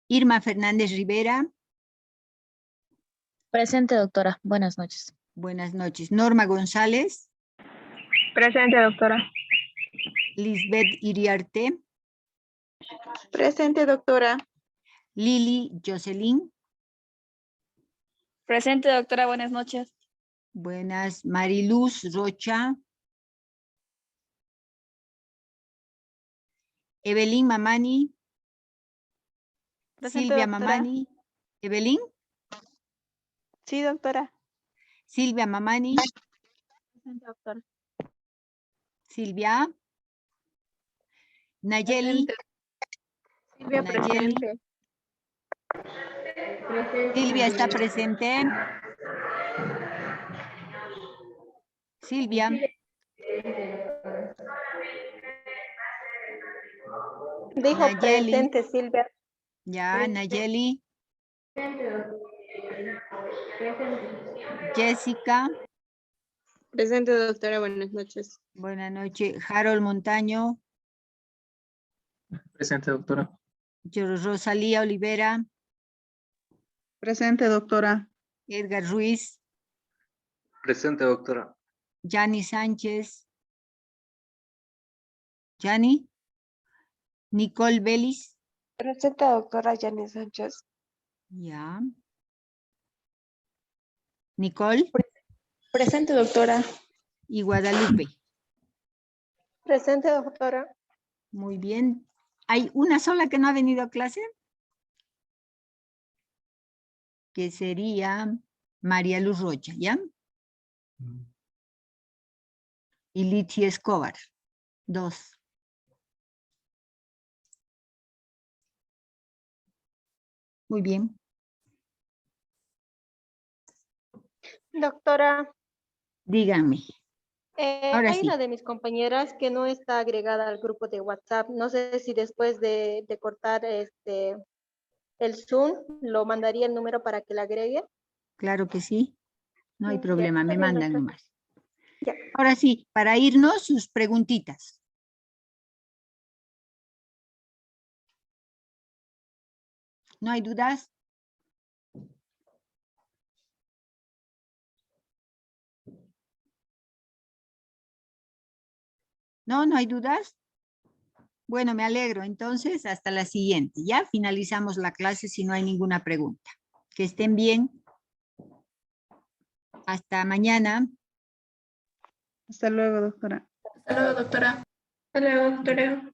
Speaker 1: Irma Fernández Rivera.
Speaker 6: Presente, doctora. Buenas noches.
Speaker 1: Buenas noches. Norma González.
Speaker 4: Presente, doctora.
Speaker 1: Lisbeth Iriarte.
Speaker 4: Presente, doctora.
Speaker 1: Lili Jocelyn.
Speaker 4: Presente, doctora. Buenas noches.
Speaker 1: Buenas. Mariluz Rocha. Evelyn Mamani.
Speaker 4: Presente,
Speaker 1: Silvia
Speaker 4: doctora.
Speaker 1: Mamani. Evelyn.
Speaker 4: Sí, doctora.
Speaker 1: Silvia Mamani.
Speaker 4: Presente, doctora.
Speaker 1: Silvia. Nayeli.
Speaker 4: Silvia,
Speaker 1: Nayeli.
Speaker 4: presente.
Speaker 1: Silvia está presente. Silvia.
Speaker 4: Dijo
Speaker 1: Nayeli.
Speaker 4: presente, Silvia.
Speaker 1: Ya, Nayeli. Jessica.
Speaker 4: Presente, doctora. Buenas noches.
Speaker 1: Buenas noches. Harold Montaño.
Speaker 3: Presente, doctora.
Speaker 1: Rosalía Olivera,
Speaker 7: Presente, doctora.
Speaker 1: Edgar Ruiz,
Speaker 3: Presente, doctora.
Speaker 1: Yani Sánchez, Yani, Nicole Vélez,
Speaker 4: Presente, doctora Yanis Sánchez.
Speaker 1: ya. Nicole
Speaker 4: Presente, doctora.
Speaker 1: y Guadalupe.
Speaker 4: Presente, doctora.
Speaker 1: Muy bien. ¿Hay una sola que no ha venido a clase? Que sería María Luz Rocha, ¿ya? Y Lichi Escobar. 2. Muy bien.
Speaker 4: Doctora,
Speaker 1: Díganme. Ahora
Speaker 4: hay
Speaker 1: sí.
Speaker 4: una de mis compañeras que no está agregada al grupo de WhatsApp. No sé si después de cortar el Zoom, lo mandaría el número para que la agregue.
Speaker 1: Claro que sí. No hay
Speaker 4: Ya,
Speaker 1: problema,
Speaker 4: está
Speaker 1: me
Speaker 4: bien,
Speaker 1: mandan
Speaker 4: doctora.
Speaker 1: nomás.
Speaker 4: Ya.
Speaker 1: Ahora sí, para irnos, sus preguntitas. ¿No hay dudas? ¿No? ¿No hay dudas? Bueno, me alegro. Entonces, hasta la siguiente. Ya finalizamos la clase si no hay ninguna pregunta. Que estén bien. Hasta mañana.
Speaker 7: Hasta luego, doctora.
Speaker 2: Hasta luego, doctora. Hasta luego, doctora.